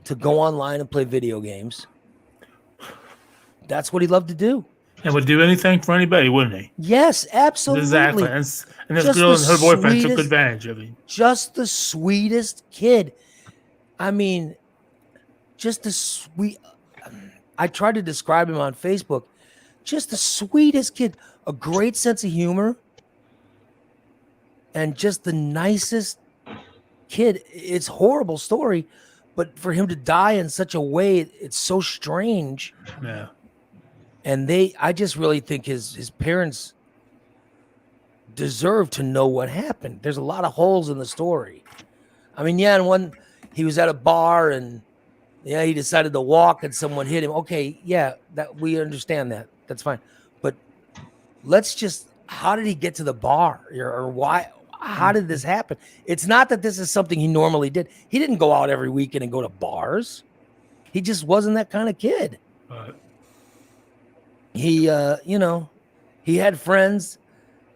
to go online and play video games. That's what he loved to do. And would do anything for anybody, wouldn't he? Yes, absolutely. Exactly. And this girl and her boyfriend took advantage of him. Just the sweetest kid. I mean, just the sweet. I tried to describe him on Facebook. Just the sweetest kid. A great sense of humor. And just the nicest kid. It's a horrible story, but for him to die in such a way, it's so strange. Yeah. And I just really think his parents deserve to know what happened. There's a lot of holes in the story. I mean, yeah, and one, he was at a bar and yeah, he decided to walk and someone hit him. Okay, yeah, that we understand that. That's fine. But let's just, how did he get to the bar, or why? How did this happen? It's not that this is something he normally did. He didn't go out every weekend and go to bars. He just wasn't that kind of kid. He, he had friends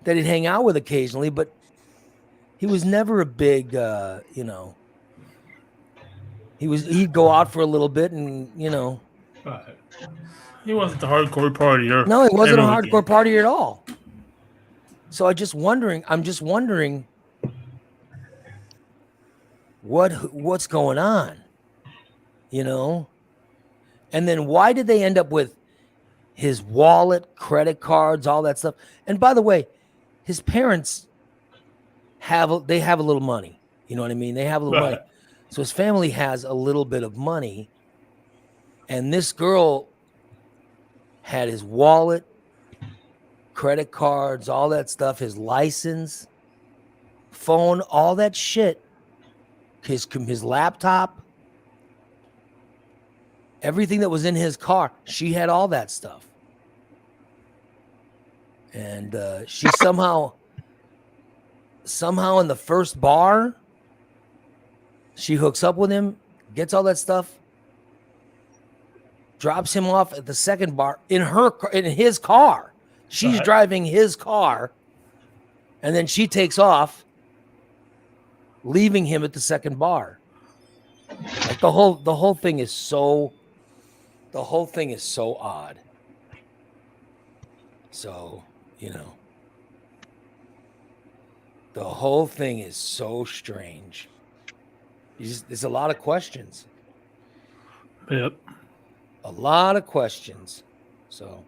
that he'd hang out with occasionally, but he was never a big, he'd go out for a little bit and, He wasn't the hardcore partier. No, he wasn't a every hardcore weekend. partier at all. So I'm just wondering what's going on, And then why did they end up with his wallet, credit cards, all that stuff? And by the way, his parents have a little money. You know what I mean? They have a little money. So his family has a little bit of money. And this girl had his wallet, credit cards, all that stuff, his license, phone, all that shit, his laptop, everything that was in his car. She had all that stuff. And she somehow in the first bar, she hooks up with him, gets all that stuff, drops him off at the second bar in his car. She's driving his car, and then she takes off, leaving him at the second bar. Like the whole thing is so odd. So, the whole thing is so strange. There's a lot of questions. Yep. A lot of questions. So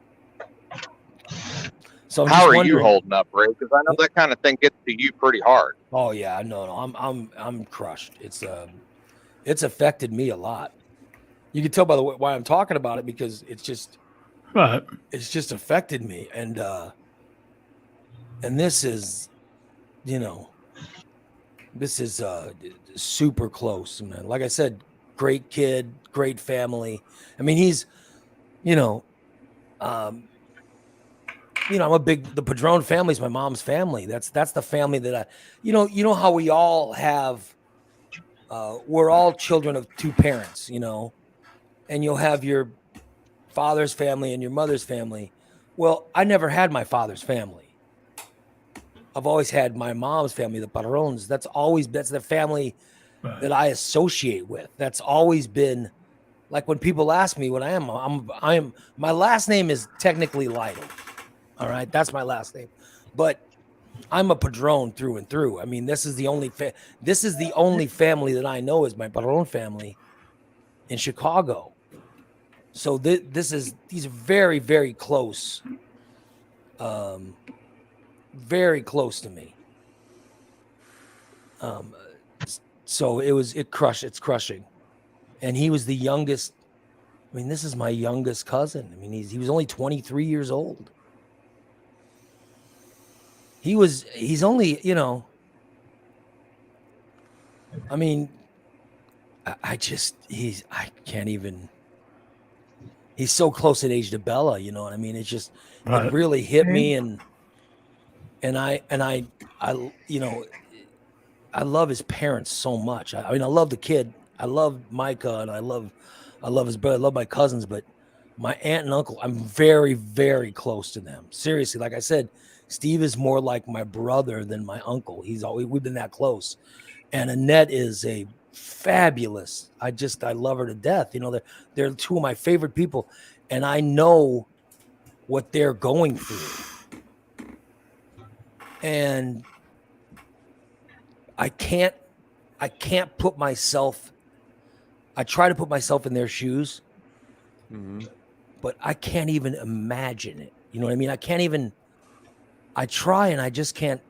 I'm How just are you wondering- holding up, Ray? Because I know that kind of thing gets to you pretty hard. Oh yeah, no, I'm crushed. It's affected me a lot. You can tell by the way why I'm talking about it, because it's just affected me, and this is, super close, man. Like I said, great kid, great family. I mean, he's, I'm the Padron family is my mom's family. That's the family that I, how we all have, we're all children of two parents, and you'll have your father's family and your mother's family. Well, I never had my father's family. I've always had my mom's family, the Padrones. That's the family that I associate with. That's always been, like, when people ask me what I am, my last name is technically Lytle. All right, that's my last name, but I'm a Padron through and through. I mean, this is the only family that I know is my Padron family in Chicago. So these are very, very close, very close to me. So it's crushing. And he was the youngest. I mean, this is my youngest cousin. I mean, he was only 23 years old. He's only, I mean, I can't even, he's so close in age to Bella, you know what I mean? It's just, it really hit me. And I love his parents so much. I mean, I love the kid. I love Micah, and I love his brother. I love my cousins, but my aunt and uncle, I'm very, very close to them. Seriously, like I said, Steve is more like my brother than my uncle. We've been that close. And Annette is a fabulous. I love her to death. They're two of my favorite people, and I know what they're going through. And I can't put myself. I try to put myself in their shoes, but I can't even imagine it. You know what I mean? I try and I just can't.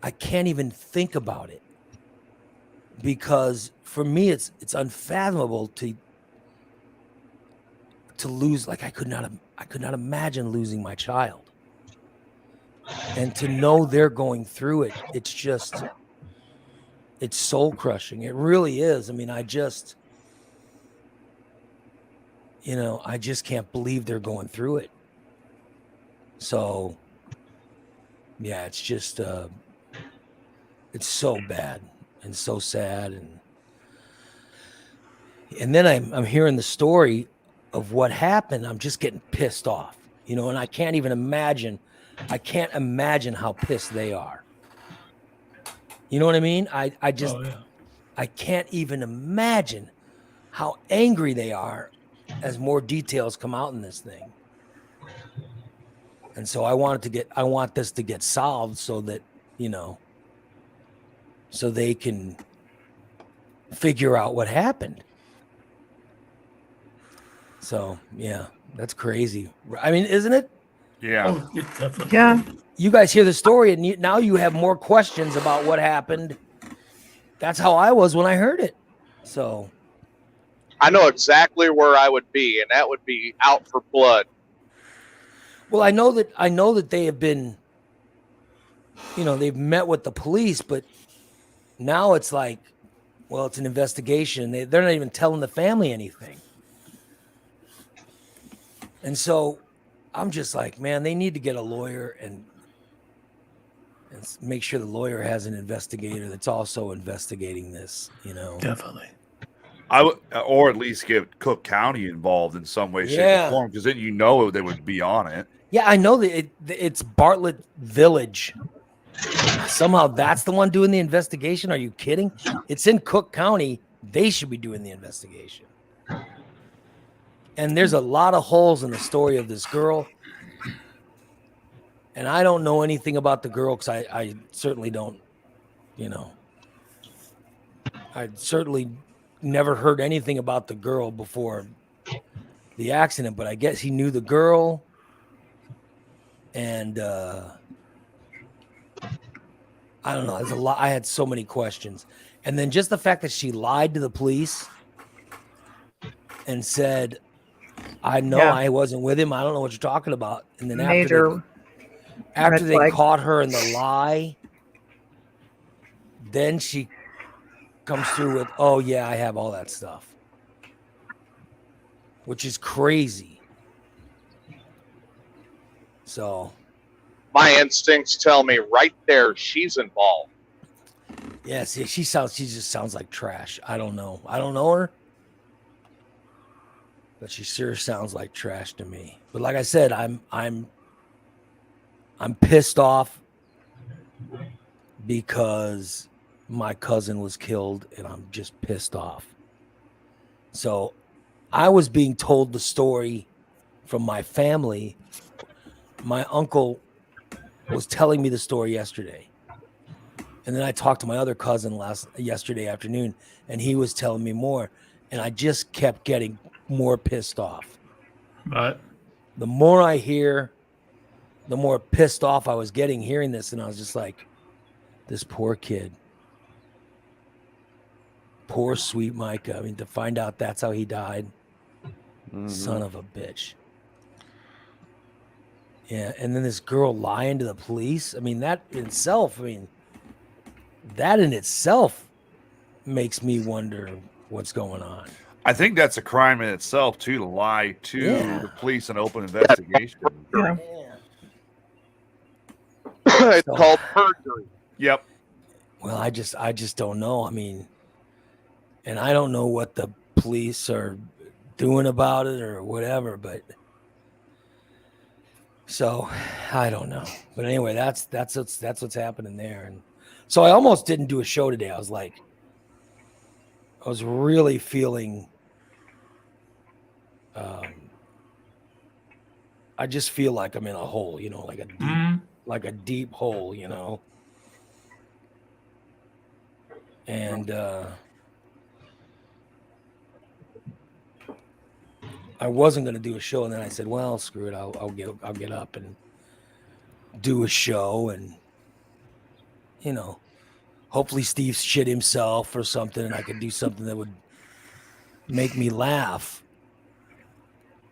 I can't even think about it. because for me it's unfathomable to lose. Like I could not imagine losing my child, and to know they're going through it, it's soul crushing. It really is. I mean, I just can't believe they're going through it. So yeah, it's just it's so bad and so sad, and then I'm hearing the story of what happened. I'm just getting pissed off, and I can't imagine how pissed they are. You know what I mean? I can't even imagine how angry they are as more details come out in this thing. And so I want this to get solved so that, so they can figure out what happened. So, yeah, that's crazy. I mean, isn't it? Yeah. Oh, it's definitely. Yeah. You guys hear the story and now you have more questions about what happened. That's how I was when I heard it. So I know exactly where I would be, and that would be out for blood. well, I know that they have been, they've met with the police, but now it's like, well, it's an investigation. They're not even telling the family anything. And so I'm just like, man, they need to get a lawyer and make sure the lawyer has an investigator that's also investigating this, Definitely. I would, or at least get Cook County involved in some way, shape, or form, because then they would be on it. Yeah, I know that it's Bartlett Village. Somehow that's the one doing the investigation. Are you kidding? It's in Cook County. They should be doing the investigation. And there's a lot of holes in the story of this girl. And I don't know anything about the girl because I certainly don't, I certainly never heard anything about the girl before the accident, but I guess he knew the girl. And I don't know. There's a lot. I had so many questions. And then just the fact that she lied to the police and said, I know I wasn't with him. I don't know what you're talking about. And then after they caught her in the lie, then she comes through with, oh, yeah, I have all that stuff, which is crazy. So My instincts tell me right there she's involved. yeah, see, she just sounds like trash. I don't know her, but she sure sounds like trash to me. But like I said, I'm pissed off because my cousin was killed, and I'm just pissed off. So I was being told the story from my family. My uncle was telling me the story yesterday. And then I talked to my other cousin yesterday afternoon, and he was telling me more. And I just kept getting more pissed off. Right. The more I hear, the more pissed off I was getting hearing this. And I was just like, this poor kid. Poor sweet Micah. I mean, to find out that's how he died. Mm-hmm. Son of a bitch. Yeah. And then this girl lying to the police. I mean, that in itself makes me wonder what's going on. I think that's a crime in itself, too, to lie to the police and open investigation. Yeah. It's called perjury. Yep. Well, I just don't know. I mean, and I don't know what the police are doing about it or whatever, but so I don't know. But anyway, that's what's happening there. And so I almost didn't do a show today. I was really feeling I just feel like I'm in a hole, like a deep hole, And I wasn't going to do a show, and then I said, well, screw it. I'll get up and do a show, and hopefully Steve shit himself or something, and I could do something that would make me laugh.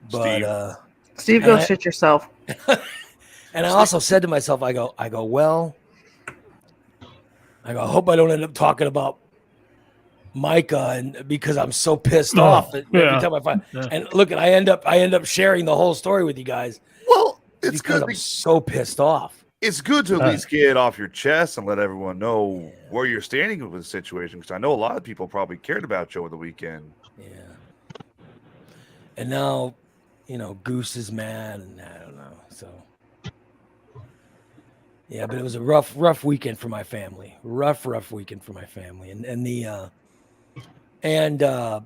But Steve, go shit yourself. and I also said to myself, I go, well, I hope I don't end up talking about Micah, and because I'm so pissed off every time I find. Yeah. And look, and I end up sharing the whole story with you guys. Well, it's because good. I'm so pissed off. It's good to at least get it off your chest and let everyone know where you're standing with the situation. Because I know a lot of people probably cared about you over the weekend. Yeah. And now, Goose is mad, and I don't know. So, yeah, but it was a rough weekend for my family. Rough weekend for my family, and the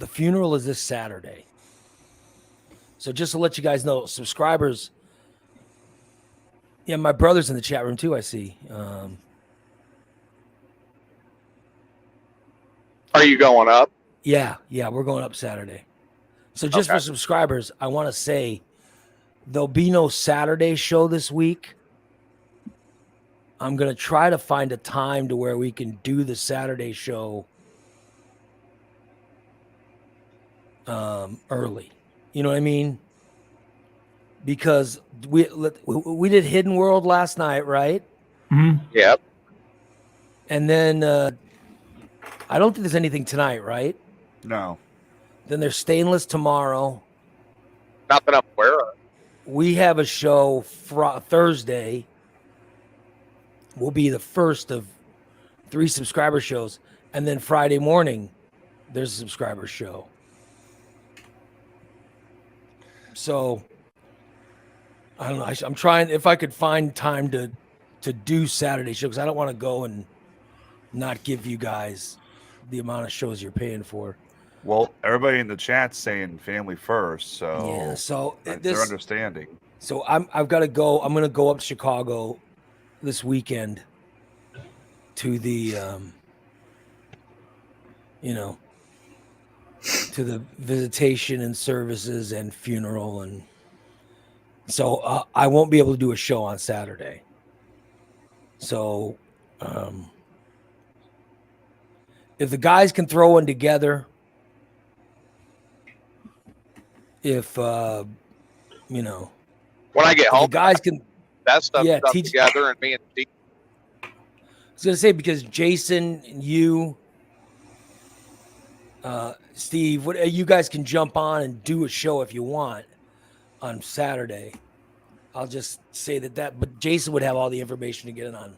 funeral is this Saturday. So just to let you guys know, subscribers. Yeah, my brother's in the chat room too. I see. Are you going up? Yeah, we're going up Saturday. So just for subscribers, I want to say there'll be no Saturday show this week. I'm going to try to find a time to where we can do the Saturday show early. You know what I mean? Because we did Hidden World last night, right? Mm-hmm. Yep. And then I don't think there's anything tonight, right? No. Then there's Stainless tomorrow. Not that I'm aware of. We have a show Thursday. Will be the first of 3 subscriber shows. And then Friday morning, there's a subscriber show. So, I don't know. I'm trying, if I could find time to do Saturday show, because I don't want to go and not give you guys the amount of shows you're paying for. Well, everybody in the chat's saying family first, so yeah. So they're understanding. So I've got to go. I'm going to go up to Chicago this weekend to the, to the visitation and services and funeral, and so I won't be able to do a show on Saturday. So, if the guys can throw one together. If when I get home, the guys can that stuff teach together, and me and Steve. I was gonna say, because Jason and you, Steve, you guys can jump on and do a show if you want on Saturday. I'll just say that, but Jason would have all the information to get it on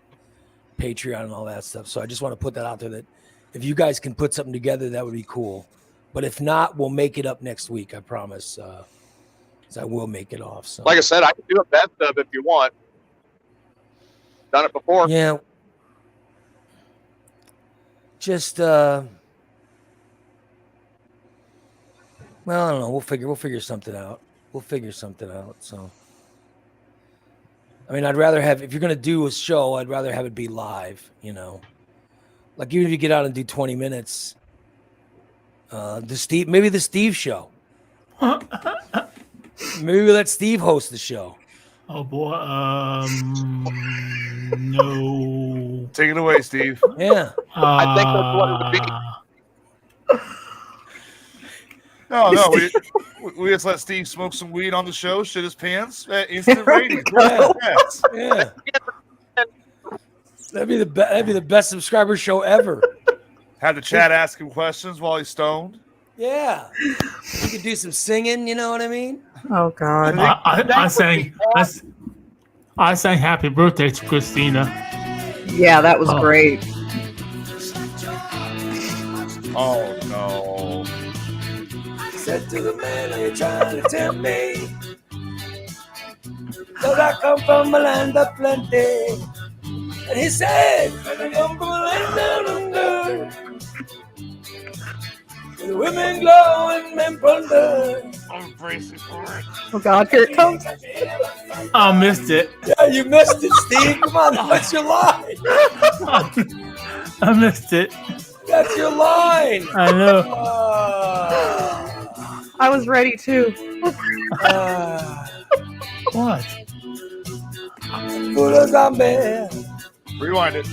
Patreon and all that stuff. So I just want to put that out there, that if you guys can put something together, that would be cool. But if not, we'll make it up next week. I promise. I will make it off. So, like I said, I can do a best of if you want. Done it before. Yeah. Just well, I don't know. We'll figure something out. So, I mean, I'd rather have, if you're gonna do a show, I'd rather have it be live. Like even if you get out and do 20 minutes. Maybe the Steve show. Maybe we let Steve host the show. Oh boy, no. Take it away, Steve. Yeah. I think that's what it would be. No, we just let Steve smoke some weed on the show, shit his pants, instant ratings. Yeah. That'd be the best subscriber show ever. Have the chat ask him questions while he's stoned. Yeah. You could do some singing, you know what I mean? Oh God. I sang happy birthday to Christina. Yeah, that was great. Oh no. Said to the man, are you trying to tempt me? Does I come from a land of plenty? And he said, I come from a land down under. The women glow and men plunder. I'm bracing for it. Oh God, here it comes. I missed it. Yeah, you missed it, Steve. Come on, that's your line. I missed it. That's your line. I know. I was ready too. What? Put a zombie Rewind it.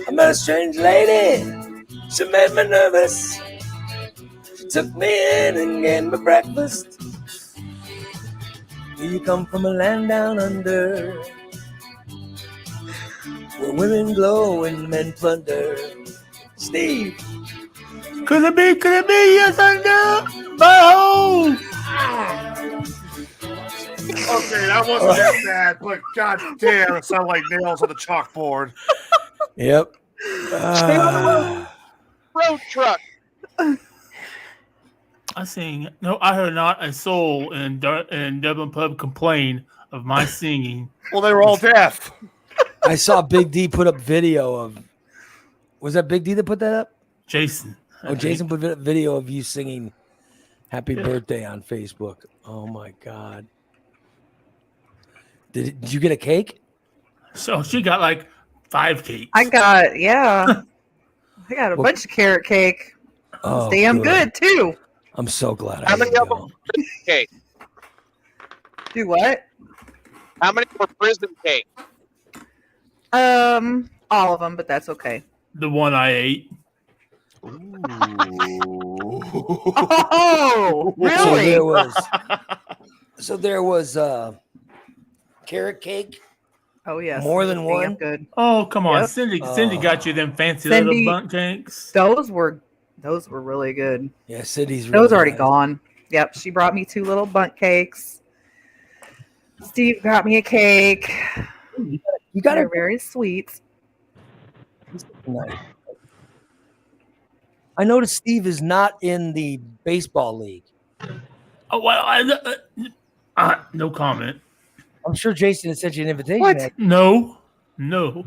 I met a strange lady. She made me nervous. She took me in and gave me breakfast. Do you come from a land down under, where women glow and men plunder? Steve. Could it be? Yes, I know. Butthole. Okay, that wasn't that bad, but god damn, it sounded like nails on the chalkboard. Yep. Road truck. I heard not a soul in Dublin pub complain of my singing. Well, they were all deaf. I saw Big D put up video of. Was that Big D that put that up? Jason. Oh, Jason put a video of you singing "Happy Birthday" on Facebook. Oh my God! Did you get a cake? So she got like 5 cakes. I got a bunch of carrot cake. Oh, It's damn good too. I'm so glad. How I many didn't of go. them were cake? Do what? How many were prison cake? All of them, but that's okay. The one I ate. Oh, really? So there was carrot cake. Oh yes. More than Damn one? good. Oh, come on. Yep. Cindy got you them fancy Cindy- little bundt cakes. Those were really good. Yeah, Cindy's really Those already nice. gone. Yep, she brought me 2 little bundt cakes. Steve got me a cake. You got They're it. very sweet. Nice. I noticed Steve is not in the baseball league. Oh, well, no comment. I'm sure Jason has sent you an invitation. What? Ed. No. Do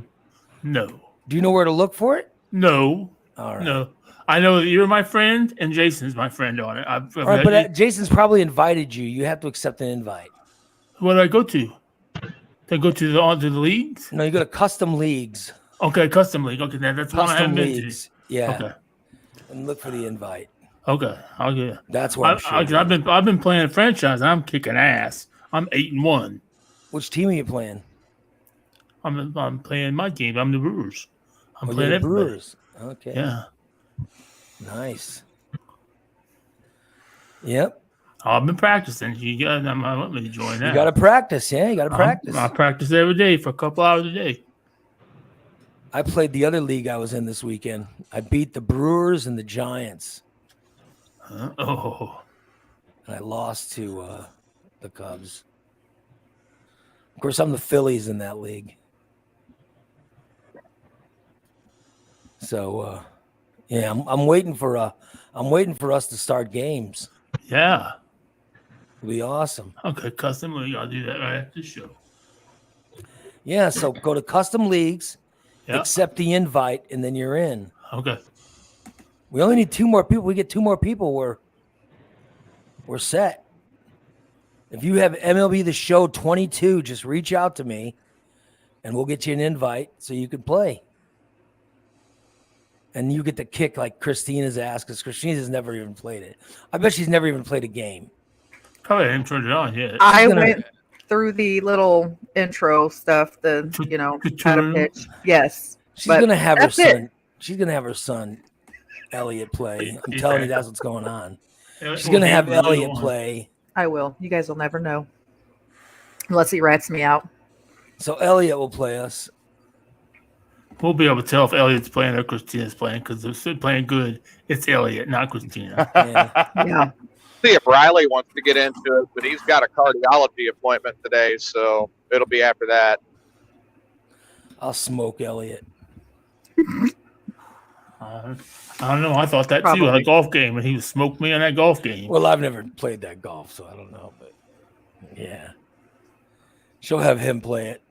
you know where to look for it? No. All right. No. I know that you're my friend and Jason's my friend on it. All right, but Jason's probably invited you. You have to accept an invite. What do I go to? Do I go to the leagues? No, you go to custom leagues. Okay, custom league. Okay, that's one I Custom haven't been to. leagues. Yeah. Okay. And look for the invite. Okay. I'll get it. That's what I'm sure. I've been playing franchise. I'm kicking ass. I'm 8-1. Which team are you playing? I'm playing my game. I'm the Brewers. I'm Oh, playing you're the everybody. Brewers. Okay. Yeah. Nice. Yep. I've been practicing. You got let me join that. You got to practice. Yeah, you got to practice. I practice every day for a couple hours a day. I played the other league I was in this weekend. I beat the Brewers and the Giants, Oh. and I lost to the Cubs. Of course, I'm the Phillies in that league. So, yeah, I'm waiting for us to start games. Yeah. It'll be awesome. Okay, custom league. I'll do that right after the show. Yeah, so go to custom leagues, Yeah. accept the invite, and then you're in. Okay. We only need 2 more people. We get 2 more people, we're set. If you have MLB The Show 22, just reach out to me, and we'll get you an invite so you can play. And you get to kick like Christina's ass because Christina's never even played it. I bet she's never even played a game. Probably haven't turned it on yet. I gonna- went through the little intro stuff, how to Tutorial? pitch. Yes. She's But gonna have her that's it. son. She's gonna have her son, Elliot, play. I'm telling you, that's what's going on. She's gonna have Elliot play. I will. You guys will never know. Unless he rats me out. So Elliot will play us. We'll be able to tell if Elliot's playing or Christina's playing because if they're playing good, it's Elliot, not Christina. Yeah. Yeah. See if Riley wants to get into it, but he's got a cardiology appointment today, so it'll be after that. I'll smoke Elliot. I don't know. I thought that too Probably. on a golf game, and he smoked me on that golf game. Well, I've never played that golf, so I don't know. But yeah, she'll have him play it.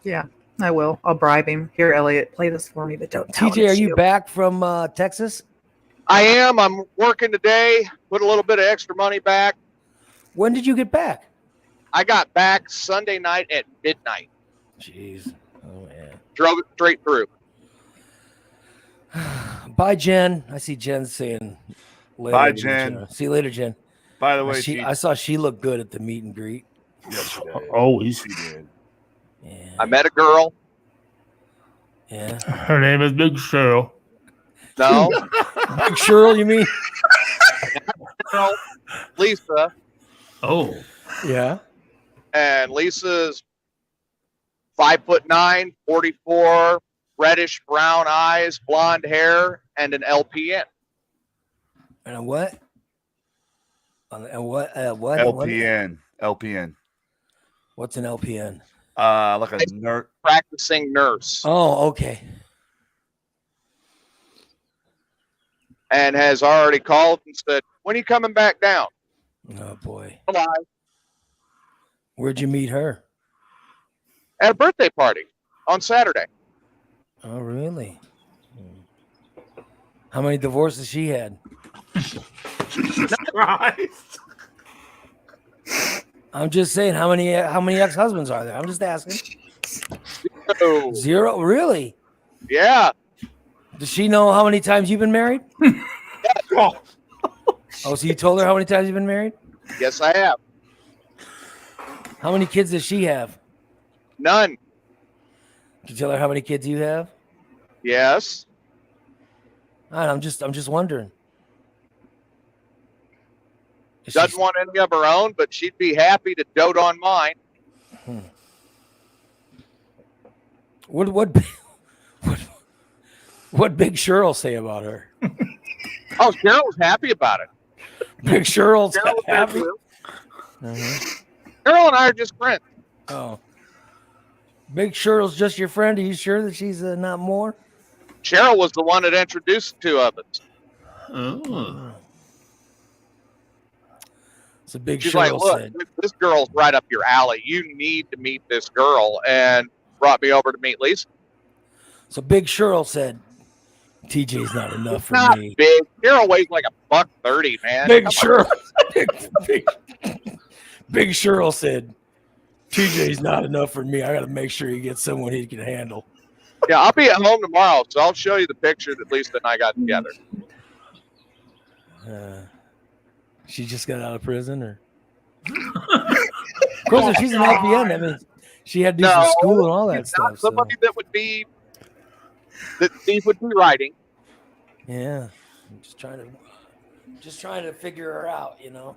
Yeah. I will. I'll bribe him. Here, Elliot, play this for me, but don't tell him TJ, are it's you back from Texas? I am. I'm working today. Put a little bit of extra money back. When did you get back? I got back Sunday night at midnight. Jeez. Oh yeah. Drove it straight through. Bye, Jen. I see Jen saying later. Bye, to each Jen. other. See you later, Jen. By the way, I saw she looked good at the meet and greet. yes, she did. Always. She did. Yeah. I met a girl. Yeah. Her name is Big Cheryl. No, Big Cheryl, you mean? girl, Lisa, Oh, Yeah. and Lisa's 5'9", 44, reddish brown eyes, blonde hair, and an LPN. And a what? And what? What? LPN. What's an LPN? Like a nerd. Practicing nurse, Oh, okay. and has already called and said, "When are you coming back down?" Oh boy. Alive. Where'd you meet her? At a birthday party on Saturday. Oh, really? How many divorces she had? Jesus Christ. I'm just saying, how many ex-husbands are there? I'm just asking. So, 0? Really? yeah, Does she know how many times you've been married? Oh, Oh, so you told her how many times you've been married? yes, I have. How many kids does she have? None. Can you tell her how many kids you have? Yes. I'm just wondering. Is she- Doesn't want any of her own, but she'd be happy to dote on mine. What Big Cheryl say about her? Oh, Cheryl was happy about it. Big Cheryl's Cheryl was happy. too. Uh-huh. Cheryl and I are just friends. Oh, Big Cheryl's just your friend. Are you sure that she's not more? Cheryl was the one that introduced the two of us. oh. So Big She's Cheryl like, "Look, said, this girl's right up your alley. You need to meet this girl," and brought me over to meet Lisa. so Big Cheryl said, TJ's not enough It's for not me. big. Cheryl weighs like $130, man. Big Come Cheryl, Big Cheryl said, TJ's not enough for me. I got to make sure he gets someone he can handle. on. Yeah, I'll be at home tomorrow, so I'll show you the picture that Lisa and I got together. She just got out of prison, or? Of course, if she's an LPN, that means she had to do some school and all that she's not stuff. So. somebody that Steve would be writing. Yeah, I'm just trying to figure her out, you know.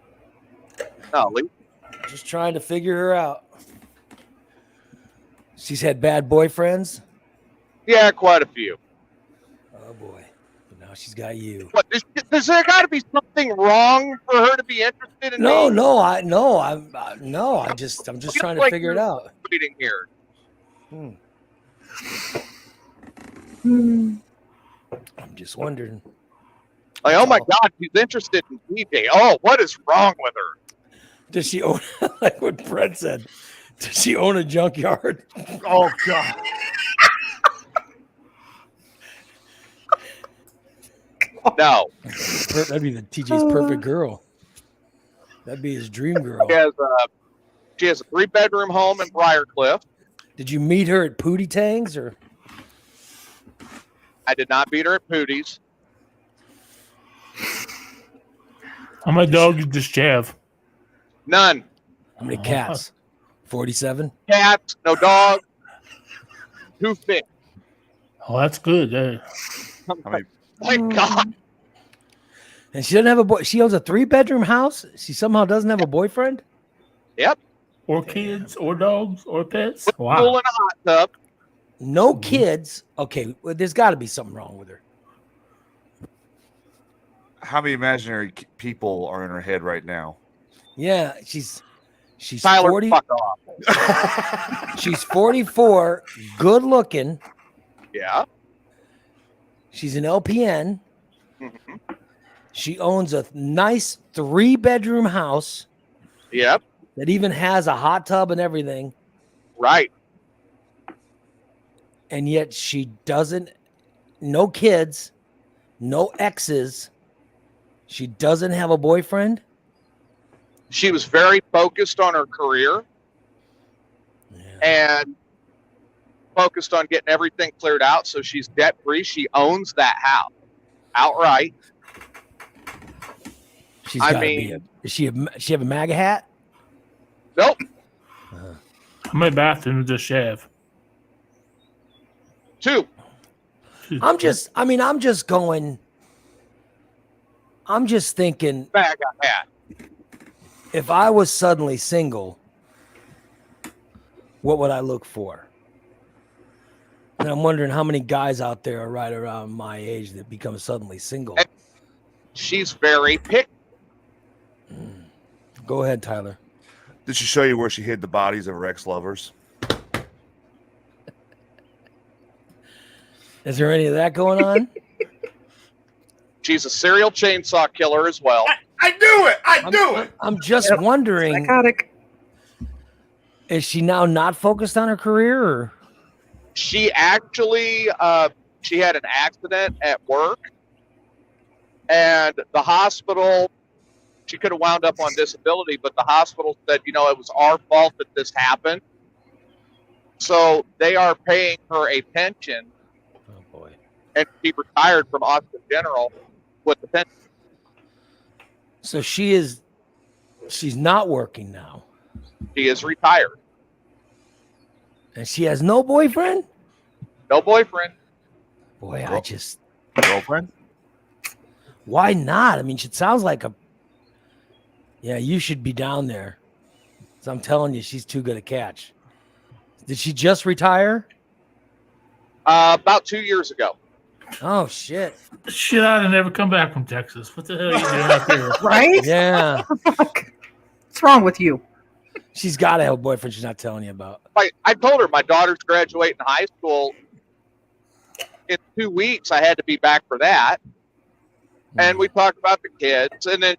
No, Lisa. Just trying to figure her out. She's had bad boyfriends. Yeah, quite a few. Oh boy, but now she's got you. What, does there got to be something wrong for her to be interested in me? I'm just trying to like figure it you're out. Waiting here. I'm just wondering. Like, oh my God, she's interested in DJ. Oh, what is wrong with her? Does she own, like what Brett said, does she own a junkyard? Oh God. No. That'd be the TJ's perfect girl. That'd be his dream girl. She has a 3-bedroom home in Briarcliff. Did you meet her at Pootie Tang's, or? I did not beat her at Pootie's. How many dogs does she have? None. How many cats? 47? Cats, no dogs, 2 fish. Oh, that's good. I mean, My God. And she doesn't have a boy. She owns a 3-bedroom house. She somehow doesn't have a boyfriend. Yep. Or kids, or dogs, or pets. Pool Wow. in a hot tub. No kids. Okay, well, there's got to be something wrong with her. how many imaginary people are in her head right now? Yeah, she's Tyler, 40. fuck off. She's 44, good looking. Yeah. She's an LPN. Mm-hmm. She owns a nice 3-bedroom house Yep. that even has a hot tub and everything. Right. And yet she doesn't, no kids, no exes. She doesn't have a boyfriend. She was very focused on her career and focused on getting everything cleared out. So she's debt free. She owns that house outright. She's I got to mean- be does she have a MAGA hat? Nope. How many bathrooms does she have? 2. I'm just thinking, Bag I had. if I was suddenly single, what would I look for? And I'm wondering how many guys out there are right around my age that become suddenly single. She's very picky. Go ahead, Tyler. Did she show you where she hid the bodies of her ex-lovers? Is there any of that going on? She's a serial chainsaw killer as well. I knew it. I knew it. I'm just wondering, Psychotic. is she now not focused on her career? Or? She actually she had an accident at work, and the hospital, she could have wound up on disability, but the hospital said, it was our fault that this happened. So they are paying her a pension, Oh boy. and she retired from Austin General with the pension. So she's not working now. She is retired. And she has no boyfriend? No boyfriend. Boy, Girlfriend? why not? I mean, it sounds like you should be down there. So I'm telling you, she's too good a catch. Did she just retire? About 2 years ago. Oh, shit. Shit, I'd have never come back from Texas. What the hell are you doing out there? Right? Yeah. What's wrong with you? She's got to have a boyfriend she's not telling you about. I told her my daughter's graduating high school in 2 weeks. I had to be back for that. And we talked about the kids. And then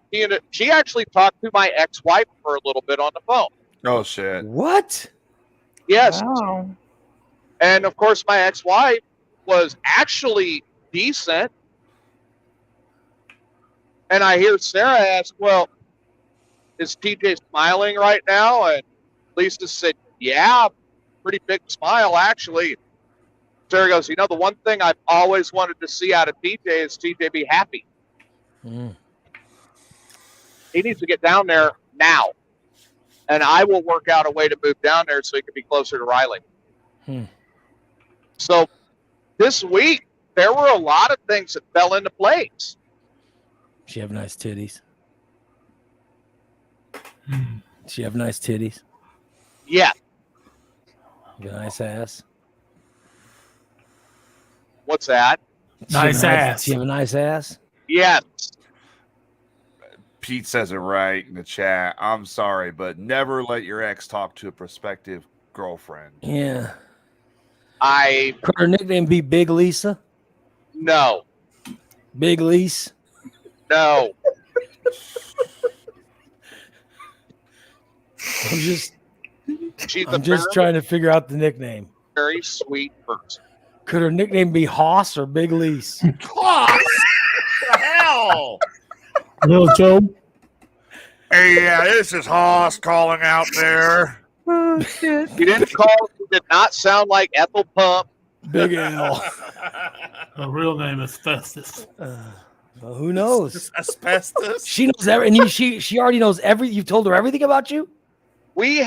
she actually talked to my ex-wife for a little bit on the phone. Oh shit. What? Yes. Wow. And of course, my ex-wife was actually decent. And I hear Sarah ask, well, is TJ smiling right now? And Lisa said, yeah, pretty big smile, actually. Sarah goes, the one thing I've always wanted to see out of TJ is TJ be happy. Mm. He needs to get down there now. And I will work out a way to move down there so he can be closer to Riley. So this week, there were a lot of things that fell into place. She have nice titties. She have nice titties. Yeah. Got a nice ass. What's that? Nice ass. She have a nice ass. Yes. Pete says it right in the chat. I'm sorry, but never let your ex talk to a prospective girlfriend. Yeah. I Could her nickname be Big Lisa? no. Big Lise? No. She's I'm just trying to figure out the nickname. very sweet person. Could her nickname be Hoss or Big Lise? What the hell? Little Joe. Hey, yeah, this is Hoss calling out there. Oh, shit. He did not sound like Ethel Pump. Big L. Her real name is Festus. Well, who knows? Asbestos. She knows everything. She already knows everything. You've told her everything about you? We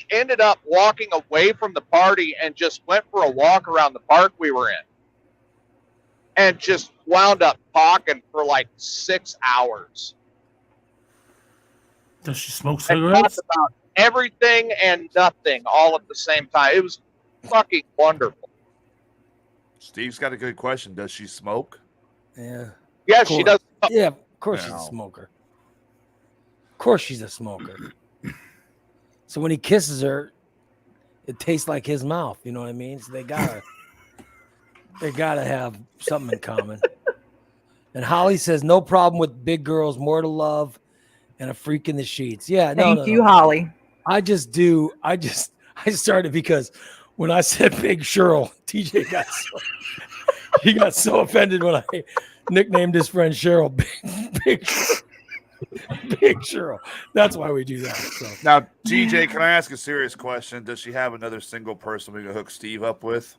ended up walking away from the party and just went for a walk around the park we were in. And just wound up talking for like 6 hours. Does she smoke And cigarettes? talked about everything and nothing all at the same time. It was fucking wonderful. Steve's got a good question. Does she smoke? Yeah. Yes, she does. Yeah, of course she's No. a smoker. Of course she's a smoker. So when he kisses her, it tastes like his mouth. You know what I mean? So they gotta have something in common. And Holly says, no problem with big girls, more to love, and a freak in the sheets. Yeah, Thank you, Holly. I started because when I said Big Cheryl, TJ got so offended when I nicknamed his friend Cheryl Big Cheryl. That's why we do that. So Now, TJ, can I ask a serious question? Does she have another single person we can hook Steve up with?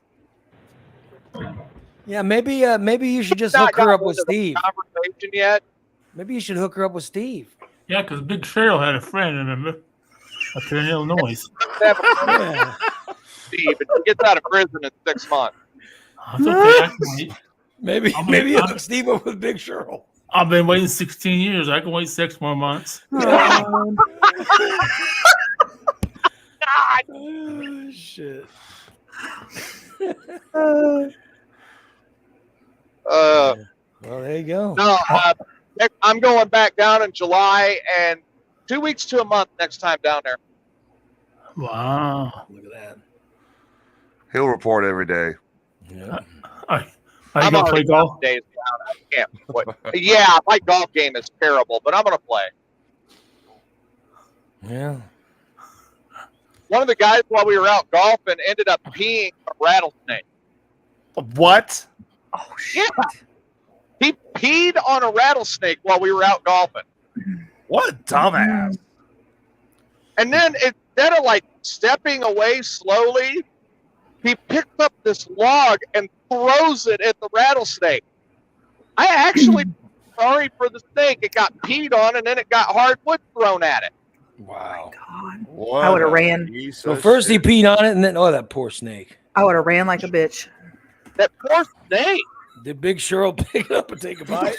yeah, maybe you should just Not hook her got up with into the Steve. Conversation yet? Maybe you should hook her up with Steve. Yeah, because Big Cheryl had a friend, remember? up here in Illinois. Have a Yeah. Steve, and he gets out of prison in 6 months. That's okay. I can wait. Maybe I'm- maybe I'm- hook Steve up with Big Cheryl. I've been waiting 16 years. I can wait 6 more months. Oh, Oh, shit. uh, Uh, Well, there you go. no, I'm going back down in July and 2 weeks to a month next time down there. Wow. Look at that. He'll report every day. Yeah. Are you I'm going to play already golf? days down. I can't. Yeah, my golf game is terrible, but I'm going to play. Yeah. One of the guys while we were out golfing ended up peeing a rattlesnake. What? oh shit! He peed on a rattlesnake while we were out golfing. What a dumbass. And then instead of like stepping away slowly, he picks up this log and throws it at the rattlesnake. I actually sorry for the snake. It got peed on and then it got hardwood thrown at it. Wow. God, What I would've a ran. piece So of first he shit. peed on it, and then that poor snake. I would have ran like a bitch. That poor snake. Did Big Cheryl pick it up and take a bite?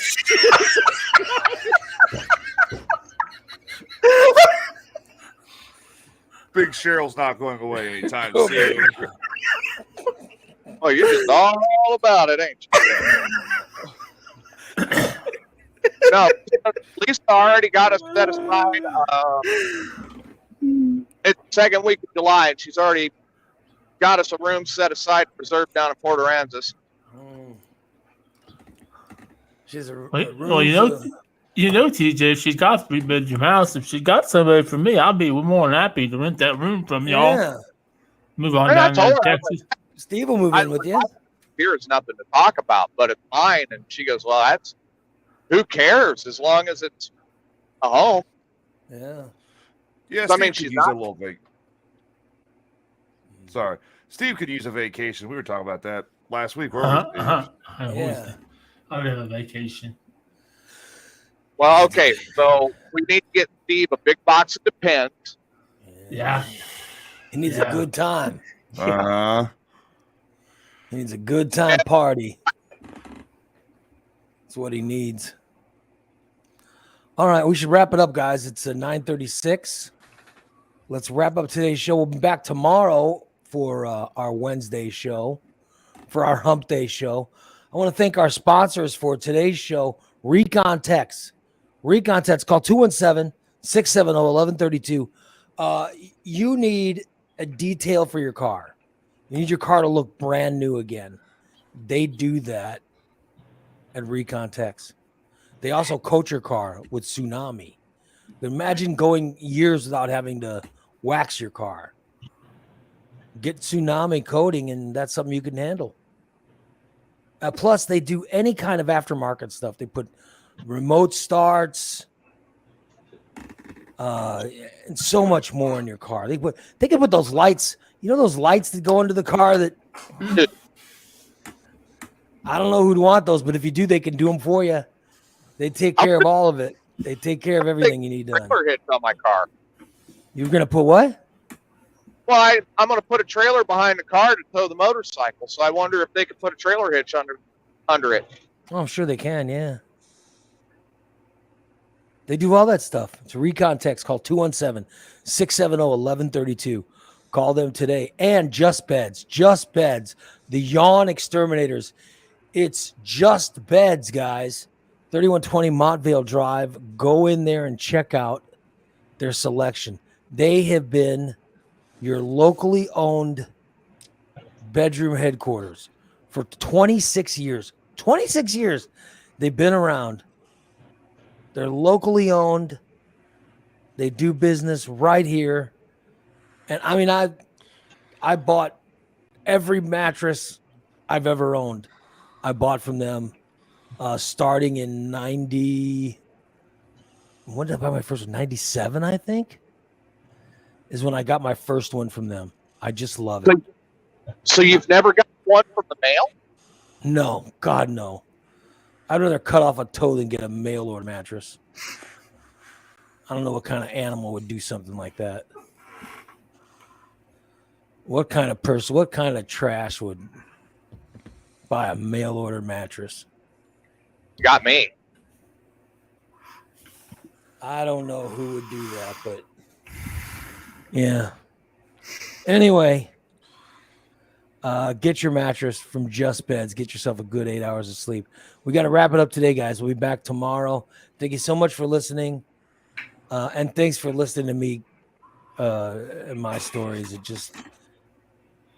Big Cheryl's not going away anytime Okay. soon. Oh, you're just all about it, ain't you? No, Lisa already got us set aside. It's the second week of July, and she's already got us a room set aside, reserved down in Port Aransas. She's a Well, room you know, full of- TJ, if she's got a 3-bedroom house, if she got somebody for me, I'll be more than happy to rent that room from y'all. Yeah. Move on And I down there told to her, Texas. Steve will move in with you. Here is nothing to talk about, but it's mine. And she goes, well, that's who cares as long as it's a home. Yeah. Yeah, I Steve mean, could she's use not- a little Sorry. Steve could use a vacation. We were talking about that last week. weren't we? I Yeah. would have a vacation. Well, okay, so we need to get Steve a big box of Depends. Yeah. He needs Yeah. a good time. Uh-huh. He needs a good time party. That's what he needs. All right, we should wrap it up, guys. It's 9:36. Let's wrap up today's show. We'll be back tomorrow for our Wednesday show, for our Hump Day show. I want to thank our sponsors for today's show, Recon Techs. Recon Techs, call 217-670-1132. You need a detail for your car. You need your car to look brand new again. They do that at Recon Techs. They also coat your car with Tsunami. Imagine going years without having to wax your car. Get Tsunami coating, and that's something you can handle. Plus, they do any kind of aftermarket stuff. They put remote starts, and so much more in your car. They can put those lights. You know those lights that go into the car that I don't know who'd want those, but if you do, they can do them for you. They take care of all of it. They take care of everything you need done. Trailer hitch on my car. You're gonna put what? Well, I'm going to put a trailer behind the car to tow the motorcycle. So I wonder if they could put a trailer hitch under it. Oh, I'm sure they can. Yeah, they do all that stuff. It's a Recon Techs. Call 217-670-1132. Call them today. And Just Beds, the Yawn Exterminators. It's Just Beds, guys. 3120 Montvale Drive. Go in there and check out their selection. They have been your locally owned bedroom headquarters for 26 years. 26 years they've been around. They're locally owned. They do business right here. And I mean, I bought every mattress I've ever owned. I bought from them starting in 90. When did I buy my first one? 97, I think, is when I got my first one from them. I just love it. So you've never got one from the mail? No, God, no. I'd rather cut off a toe than get a mail order mattress. I don't know what kind of animal would do something like that. What kind of person? What kind of trash would buy a mail order mattress? Got me. I don't know who would do that, but yeah. Anyway, get your mattress from Just Beds. Get yourself a good 8 hours of sleep. We got to wrap it up today, guys. We'll be back tomorrow. Thank you so much for listening. And thanks for listening to me and my stories.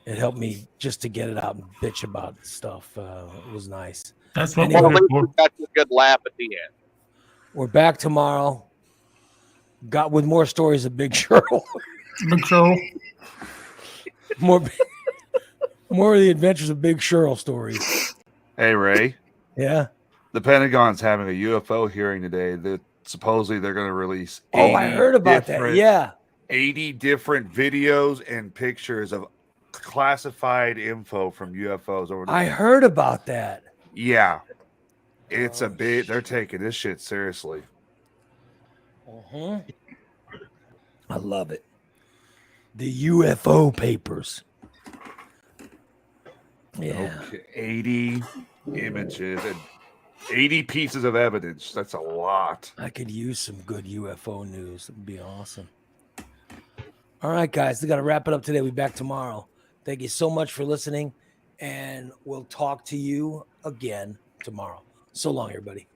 It helped me just to get it out and bitch about stuff. It was nice. That's what Anyway. Well, we're at here least for. we got you a good laugh at the end. We're back tomorrow. Got with more stories of Big Cheryl. Big Cheryl. more of the adventures of Big Cheryl stories. Hey, Ray. Yeah. The Pentagon's having a UFO hearing today that supposedly they're going to release. Oh, I heard about that. Yeah. 80 different videos and pictures of classified info from UFOs. I heard about that. Yeah. It's they're taking this shit seriously. I love it. The UFO papers. Yeah. Okay. 80 images and 80 pieces of evidence. That's a lot. I could use some good UFO news. It would be awesome. All right, guys. We got to wrap it up today. We'll be back tomorrow. Thank you so much for listening. And we'll talk to you again tomorrow. So long, everybody.